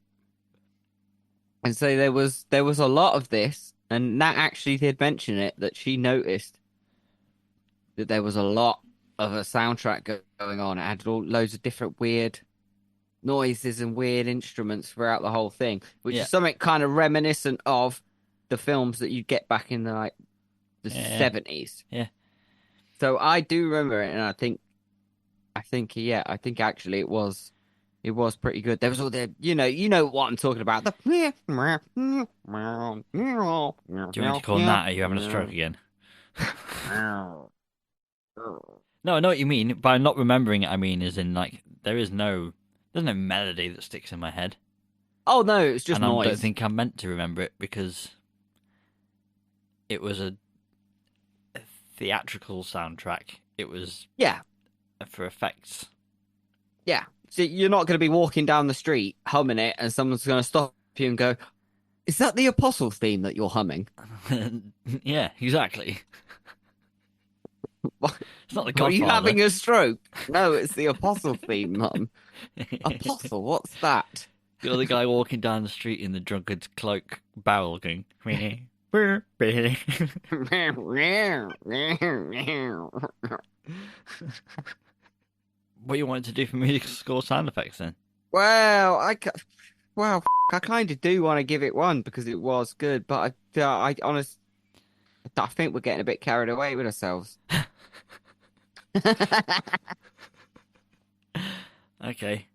[SPEAKER 4] and say there was a lot of this, and Nat actually did mention it, that she noticed that there was a lot of a soundtrack going on. It had loads of different weird noises and weird instruments throughout the whole thing, which is something kind of reminiscent of the films that you get back in the 70s.
[SPEAKER 3] Yeah.
[SPEAKER 4] So I do remember it, and I think actually it was pretty good. There was all the you know what I'm talking about.
[SPEAKER 3] Do you want me to call that? Are you having a stroke again? No, I know what you mean. By not remembering it, I mean is in like there's no melody that sticks in my head.
[SPEAKER 4] Oh no, it's just noise.
[SPEAKER 3] I don't think I'm meant to remember it because it was a theatrical soundtrack. It was for effects.
[SPEAKER 4] Yeah, so you're not going to be walking down the street humming it, and someone's going to stop you and go, "Is that the Apostle theme that you're humming?"
[SPEAKER 3] Yeah, exactly. It's not the Godfather.
[SPEAKER 4] Are you having a stroke? No, it's the Apostle theme, Mum. Apostle, what's that?
[SPEAKER 3] The other guy walking down the street in the drunkard's cloak barrel going. What you wanted to do for music score sound effects then?
[SPEAKER 4] Well, I kind of do want to give it one because it was good, but I honestly, I think we're getting a bit carried away with ourselves.
[SPEAKER 3] Okay.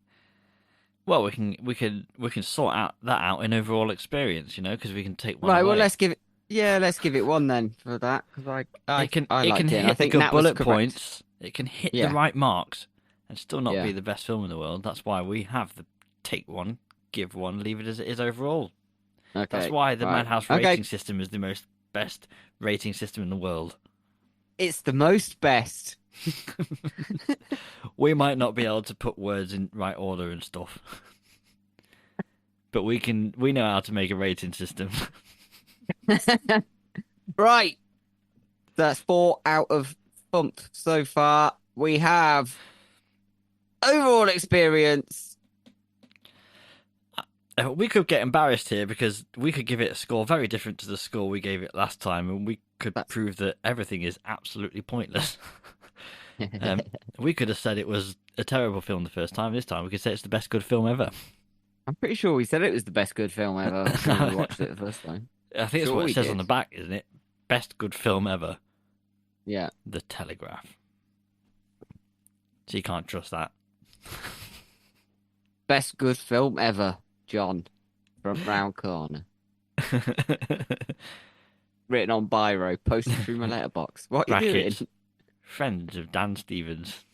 [SPEAKER 3] Well, we can sort that out in overall experience, because we can take one.
[SPEAKER 4] Right.
[SPEAKER 3] Away.
[SPEAKER 4] Well, let's give it one then for that because
[SPEAKER 3] it can hit the good bullet points. It can hit the right marks and still not be the best film in the world. That's why we have the take one, give one, leave it as it is overall. Okay. That's why the Madhouse rating system is the best rating system in the world.
[SPEAKER 4] It's the most best.
[SPEAKER 3] We might not be able to put words in right order and stuff, but we know how to make a rating system.
[SPEAKER 4] Right. That's 4 out of thumped so far. We have overall experience.
[SPEAKER 3] We could get embarrassed here because we could give it a score very different to the score we gave it last time, and we could prove that everything is absolutely pointless. We could have said it was a terrible film the first time. This time we could say it's the best good film ever.
[SPEAKER 4] I'm pretty sure we said it was the best good film ever when we watched it the first time.
[SPEAKER 3] I think it's what it says on the back, isn't it? Best good film ever.
[SPEAKER 4] Yeah.
[SPEAKER 3] The Telegraph. So you can't trust that.
[SPEAKER 4] Best good film ever, John, from Round Corner. Written on biro, posted through my letterbox. What are you doing?
[SPEAKER 3] Friends of Dan Stevens.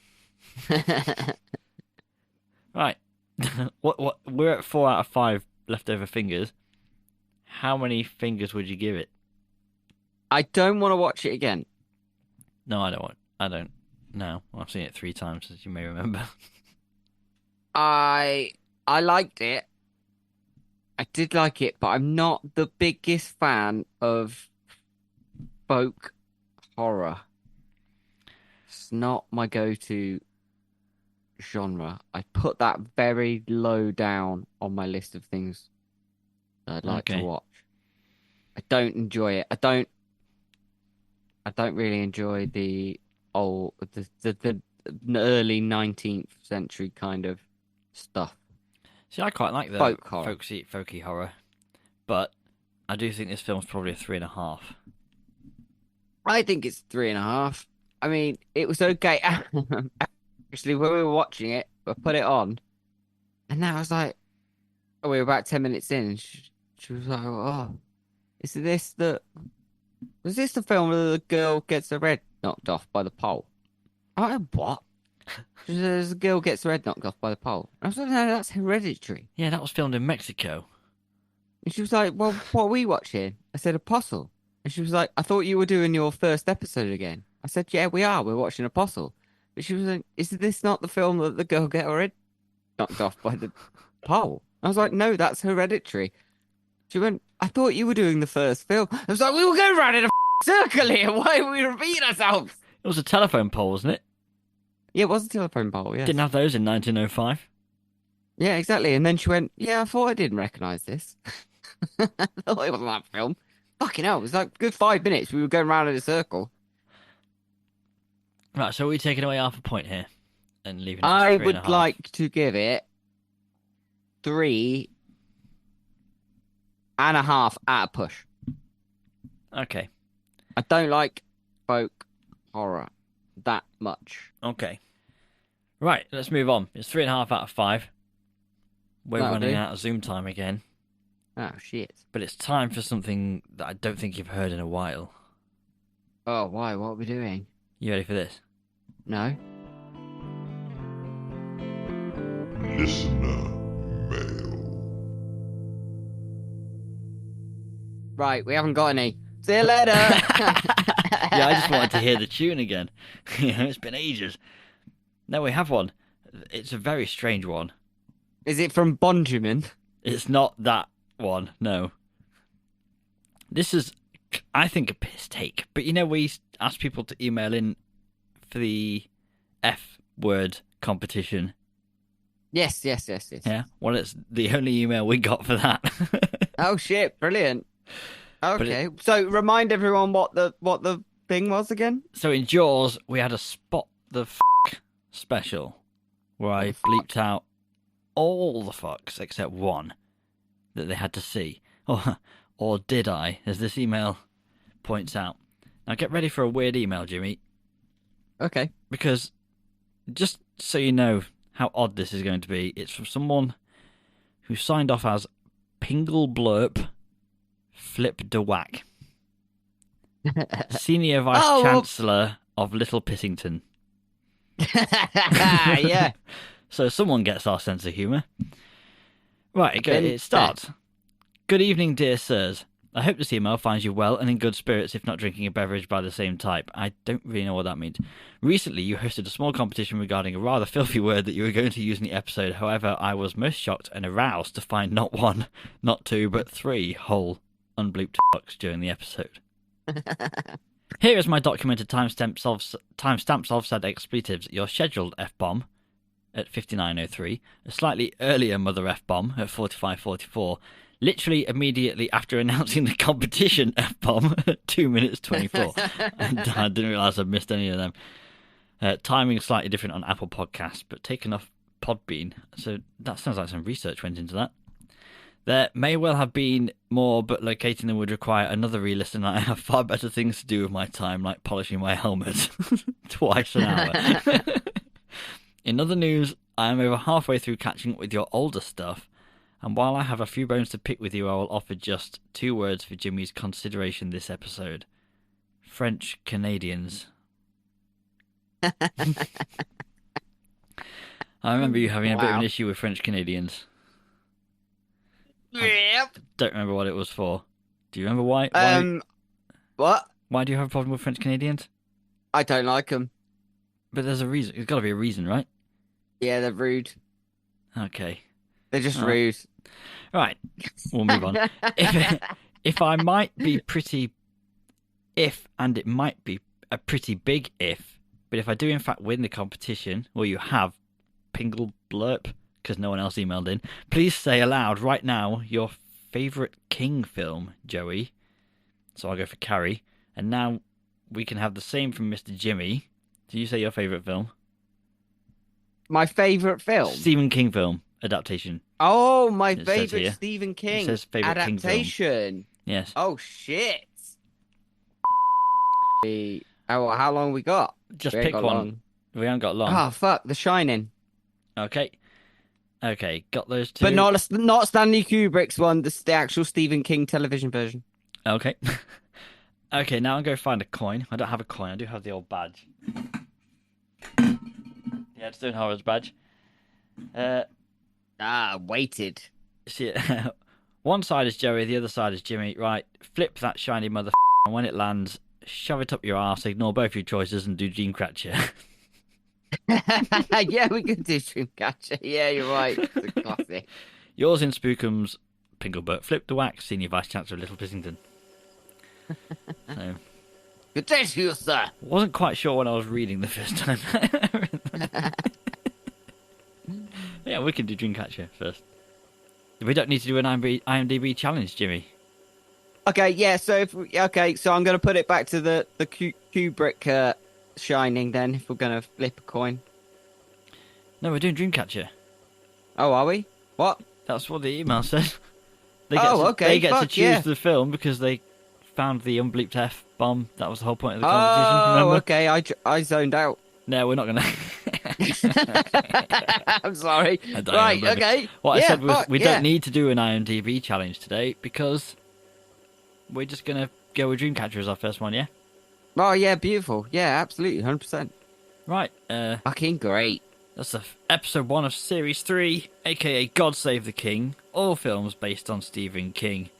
[SPEAKER 3] Right. What? We're at 4 out of 5 leftover fingers. How many fingers would you give it?
[SPEAKER 4] I don't want to watch it again.
[SPEAKER 3] No, I don't. No, I've seen it 3 times, as you may remember.
[SPEAKER 4] I liked it. I did like it, but I'm not the biggest fan of folk horror. It's not my go-to genre. I put that very low down on my list of things that I'd like to watch. I don't enjoy it. I don't really enjoy the early 19th century kind of stuff.
[SPEAKER 3] See, I quite like the folky horror, but I do think this film's probably a 3.5.
[SPEAKER 4] I think it's 3.5. I mean, it was okay. Actually, when we were watching it, I put it on, and now I was like, we were about 10 minutes in, and she was like, "Oh, was this the film where the girl gets her head knocked off by the pole?" I went, "What?" There's a girl gets her head knocked off by the pole. I was like, "No, that's Hereditary."
[SPEAKER 3] Yeah, that was filmed in Mexico.
[SPEAKER 4] And she was like, "Well, what are we watching?" I said, "Apostle." And she was like, "I thought you were doing your first episode again." I said, "Yeah, we are. We're watching Apostle." But she was like, "Is this not the film that the girl get her head knocked off by the pole?" I was like, "No, that's Hereditary." She went, "I thought you were doing the first film." I was like, "We were going round in a circle here. Why are we repeating ourselves?"
[SPEAKER 3] It was a telephone pole, wasn't it?
[SPEAKER 4] Yeah, it was a telephone pole, yeah.
[SPEAKER 3] Didn't have those in 1905.
[SPEAKER 4] Yeah, exactly. And then she went, "Yeah, I thought I didn't recognise this." I thought it wasn't that film. Fucking hell, it was like a good 5 minutes. We were going round in a circle.
[SPEAKER 3] Right, so are we taking away half a point here and leaving it
[SPEAKER 4] I
[SPEAKER 3] at 3.5?
[SPEAKER 4] would like to give it 3.5 at a push.
[SPEAKER 3] Okay.
[SPEAKER 4] I don't like folk horror that much.
[SPEAKER 3] Okay. Right, let's move on. It's 3.5 out of 5. We're
[SPEAKER 4] That'll
[SPEAKER 3] running
[SPEAKER 4] do.
[SPEAKER 3] out of Zoom time again.
[SPEAKER 4] Oh, shit.
[SPEAKER 3] But it's time for something that I don't think you've heard in a while.
[SPEAKER 4] Oh, why? What are we doing?
[SPEAKER 3] You ready for this?
[SPEAKER 4] No?
[SPEAKER 5] Listener mail.
[SPEAKER 4] Right, we haven't got any. See you later.
[SPEAKER 3] Yeah, I just wanted to hear the tune again. It's been ages. No, we have one. It's a very strange one.
[SPEAKER 4] Is it from Benjamin?
[SPEAKER 3] It's not that one, no. This is, I think, a piss take. But we asked people to email in for the F word competition.
[SPEAKER 4] Yes.
[SPEAKER 3] Yeah, well, it's the only email we got for that.
[SPEAKER 4] Oh, shit. Brilliant. Okay. So remind everyone what the thing was again?
[SPEAKER 3] So in Jaws, we had a Spot the special where I bleeped out all the fucks except one that they had to see. Or did I, as this email points out. Now get ready for a weird email, Jimmy.
[SPEAKER 4] Okay.
[SPEAKER 3] Because, just so you know how odd this is going to be, it's from someone who signed off as Pingle Blurp Flip de Whack, Senior Vice Chancellor of Little Pissington.
[SPEAKER 4] Yeah.
[SPEAKER 3] So someone gets our sense of humour. Right, it starts. Good evening, dear sirs. I hope this email finds you well and in good spirits, if not drinking a beverage by the same type. I don't really know what that means. Recently, you hosted a small competition regarding a rather filthy word that you were going to use in the episode. However, I was most shocked and aroused to find not one, not two, but 3 whole unbleeped fucks during the episode. Here is my documented timestamps of said expletives. Your scheduled F-bomb at 59:03, a slightly earlier mother F-bomb at 45:44, literally immediately after announcing the competition F-bomb at 2 minutes 24. And I didn't realise I'd missed any of them. Timing is slightly different on Apple Podcasts, but taken off Podbean. So that sounds like some research went into that. There may well have been more, but locating them would require another re-listen, and I have far better things to do with my time, like polishing my helmet twice an hour. In other news, I am over halfway through catching up with your older stuff, and while I have a few bones to pick with you, I will offer just 2 words for Jimmy's consideration this episode. French Canadians. I remember you having a bit of an issue with French Canadians.
[SPEAKER 4] Yep.
[SPEAKER 3] Don't remember what it was for. Do you remember why?
[SPEAKER 4] What?
[SPEAKER 3] Why do you have a problem with French Canadians?
[SPEAKER 4] I don't like them.
[SPEAKER 3] But there's a reason. There's got to be a reason, right?
[SPEAKER 4] Yeah, they're rude.
[SPEAKER 3] Okay.
[SPEAKER 4] They're just rude.
[SPEAKER 3] Right. We'll move on. If I might be pretty... and it might be a pretty big if, but if I do in fact win the competition, well, you have Pingle Blurp, because no one else emailed in, please say aloud right now your favourite King film, Joey. So I'll go for Carrie. And now we can have the same from Mr. Jimmy. Did you say your favourite film?
[SPEAKER 4] My favourite film?
[SPEAKER 3] Stephen King film adaptation.
[SPEAKER 4] Oh, my
[SPEAKER 3] It says here.
[SPEAKER 4] favourite Stephen King
[SPEAKER 3] It says favourite King film.
[SPEAKER 4] adaptation.
[SPEAKER 3] Yes.
[SPEAKER 4] Oh, shit. How long we got?
[SPEAKER 3] Just
[SPEAKER 4] We ain't
[SPEAKER 3] pick
[SPEAKER 4] got
[SPEAKER 3] one.
[SPEAKER 4] long.
[SPEAKER 3] We haven't got long.
[SPEAKER 4] Oh, fuck. The Shining.
[SPEAKER 3] Okay, got those 2.
[SPEAKER 4] But not Stanley Kubrick's one. The actual Stephen King television version.
[SPEAKER 3] Okay. Okay, now I'm going to find a coin. I don't have a coin. I do have the old badge. Yeah, it's doing Horror's badge.
[SPEAKER 4] Weighted.
[SPEAKER 3] See, one side is Joey, the other side is Jimmy. Right, flip that shiny mother and when it lands, shove it up your arse, ignore both your choices and do Dreamcatcher.
[SPEAKER 4] Yeah, we could do Dreamcatcher. Yeah, you're right. It's a classic.
[SPEAKER 3] Yours in Spookums, Pinglebert, Flip the Wax, Senior Vice Chancellor of Little Pissington. So,
[SPEAKER 4] Good day to you, sir.
[SPEAKER 3] wasn't quite sure when I was reading the first time. Yeah, we can do Dreamcatcher first. We don't need to do an IMDb challenge, Jimmy.
[SPEAKER 4] Okay, yeah. So I'm going to put it back to the Kubrick Shining then, if we're going to flip a coin.
[SPEAKER 3] No, we're doing Dreamcatcher.
[SPEAKER 4] Oh, are we? What?
[SPEAKER 3] That's what the email said. They
[SPEAKER 4] okay.
[SPEAKER 3] They get to
[SPEAKER 4] fuck,
[SPEAKER 3] choose
[SPEAKER 4] yeah.
[SPEAKER 3] the film because they found the unbleeped F-bomb. That was the whole point of the competition, remember?
[SPEAKER 4] Okay. I zoned out.
[SPEAKER 3] No, we're not going to.
[SPEAKER 4] I'm sorry.
[SPEAKER 3] Right,
[SPEAKER 4] okay.
[SPEAKER 3] What I said was we
[SPEAKER 4] yeah.
[SPEAKER 3] don't need to do an IMDb challenge today because we're just going to go with Dreamcatcher as our first one, yeah?
[SPEAKER 4] Oh, yeah, beautiful. Yeah, absolutely, 100%.
[SPEAKER 3] Right.
[SPEAKER 4] Fucking great.
[SPEAKER 3] That's episode 1 of Series 3, a.k.a. God Save the King. All films based on Stephen King.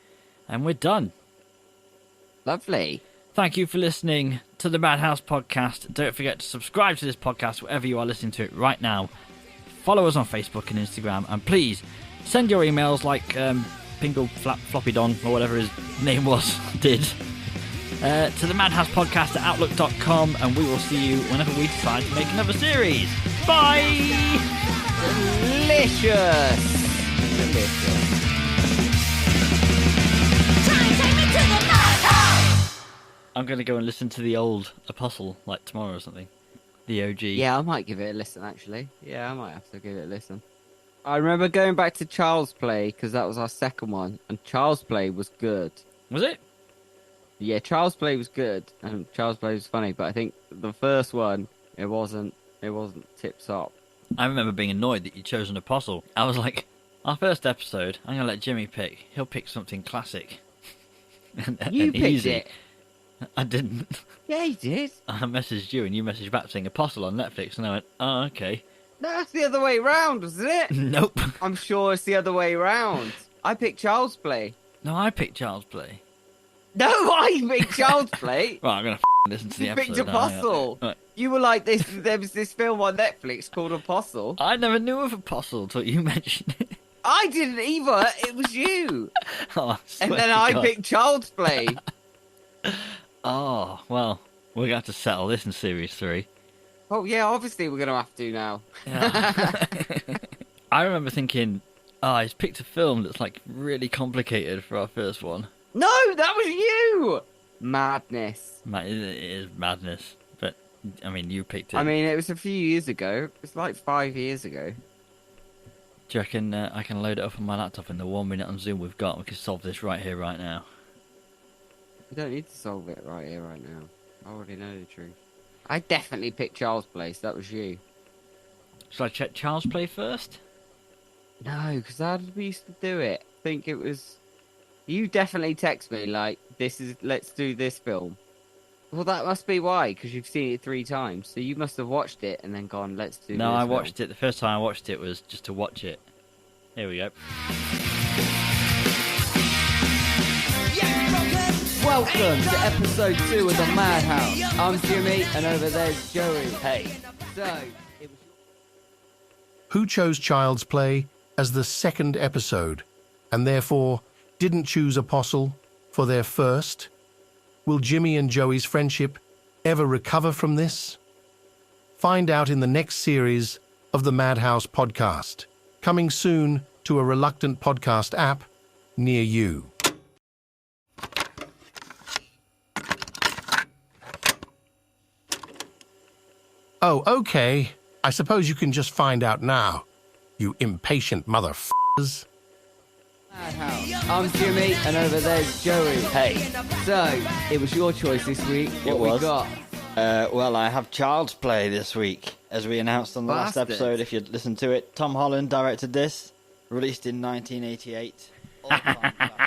[SPEAKER 3] And we're done.
[SPEAKER 4] Lovely.
[SPEAKER 3] Thank you for listening to the Madhouse Podcast. Don't forget to subscribe to this podcast wherever you are listening to it right now. Follow us on Facebook and Instagram. And please, send your emails like Pingle Floppy Don, or whatever his name was, did, to the Madhouse Podcast at outlook.com. And we will see you whenever we decide to make another series. Bye!
[SPEAKER 4] Delicious.
[SPEAKER 3] I'm going to go and listen to the old Apostle, like tomorrow or something. The OG.
[SPEAKER 4] Yeah, I might give it a listen, actually. Yeah, I might have to give it a listen. I remember going back to Child's Play, because that was our second one, and Child's Play was good.
[SPEAKER 3] Was it?
[SPEAKER 4] Yeah, Child's Play was good, and Child's Play was funny, but I think the first one, it wasn't tip-top.
[SPEAKER 3] I remember being annoyed that you chose an Apostle. I was like, our first episode, I'm going to let Jimmy pick. He'll pick something classic.
[SPEAKER 4] You picked
[SPEAKER 3] easy.
[SPEAKER 4] it.
[SPEAKER 3] I didn't.
[SPEAKER 4] Yeah, he did.
[SPEAKER 3] I messaged you and you messaged back saying Apostle on Netflix, and I went, oh, okay.
[SPEAKER 4] No, that's the other way round, wasn't it?
[SPEAKER 3] Nope.
[SPEAKER 4] I'm sure it's the other way round. I picked Child's Play.
[SPEAKER 3] No, I picked Child's Play.
[SPEAKER 4] No, I picked Child's Play.
[SPEAKER 3] Right, I'm going to listen to the
[SPEAKER 4] You
[SPEAKER 3] episode.
[SPEAKER 4] picked Apostle.
[SPEAKER 3] Right.
[SPEAKER 4] You were like, there was this film on Netflix called Apostle.
[SPEAKER 3] I never knew of Apostle until you mentioned it.
[SPEAKER 4] I didn't either. It was you.
[SPEAKER 3] Oh,
[SPEAKER 4] And then I picked Child's Play.
[SPEAKER 3] Oh, well, we're going to have to settle this in Series 3.
[SPEAKER 4] Oh, yeah, obviously we're going to have to now.
[SPEAKER 3] Yeah. I remember thinking, he's picked a film that's like really complicated for our first one.
[SPEAKER 4] No, that was you! Madness.
[SPEAKER 3] It is madness, but I mean, you picked it.
[SPEAKER 4] I mean, it was a few years ago. It's like 5 years ago.
[SPEAKER 3] Do you reckon I can load it up on my laptop in the 1 minute on Zoom we've got? We can solve this right here, right now.
[SPEAKER 4] We don't need to solve it right here, right now. I already know the truth. I definitely picked Child's Play, so that was you.
[SPEAKER 3] Shall I check Child's Play first?
[SPEAKER 4] No, because how did we used to do it? I think it was... You definitely text me, like, let's do this film. Well, that must be why, because you've seen it 3 times. So you must have watched it and then gone, let's do this
[SPEAKER 3] No, I
[SPEAKER 4] film.
[SPEAKER 3] watched it. The first time I watched it was just to watch it. Here we go.
[SPEAKER 4] Welcome to episode 2 of the Madhouse. I'm Jimmy, and over there's Joey.
[SPEAKER 3] Hey.
[SPEAKER 4] So,
[SPEAKER 6] Who chose Child's Play as the second episode, and therefore didn't choose Apostle for their first? Will Jimmy and Joey's friendship ever recover from this? Find out in the next series of the Madhouse Podcast, coming soon to a reluctant podcast app near you. Oh, okay. I suppose you can just find out now, you impatient motherfuckers.
[SPEAKER 4] Madhouse. I'm Jimmy, and over there's Joey.
[SPEAKER 3] Hey.
[SPEAKER 4] So, it was your choice this week. What we got?
[SPEAKER 3] Well, I have Child's Play this week, as we announced on the last
[SPEAKER 4] Bastard.
[SPEAKER 3] episode, if you'd listened to it. Tom Holland directed this, released in 1988. All-time classic.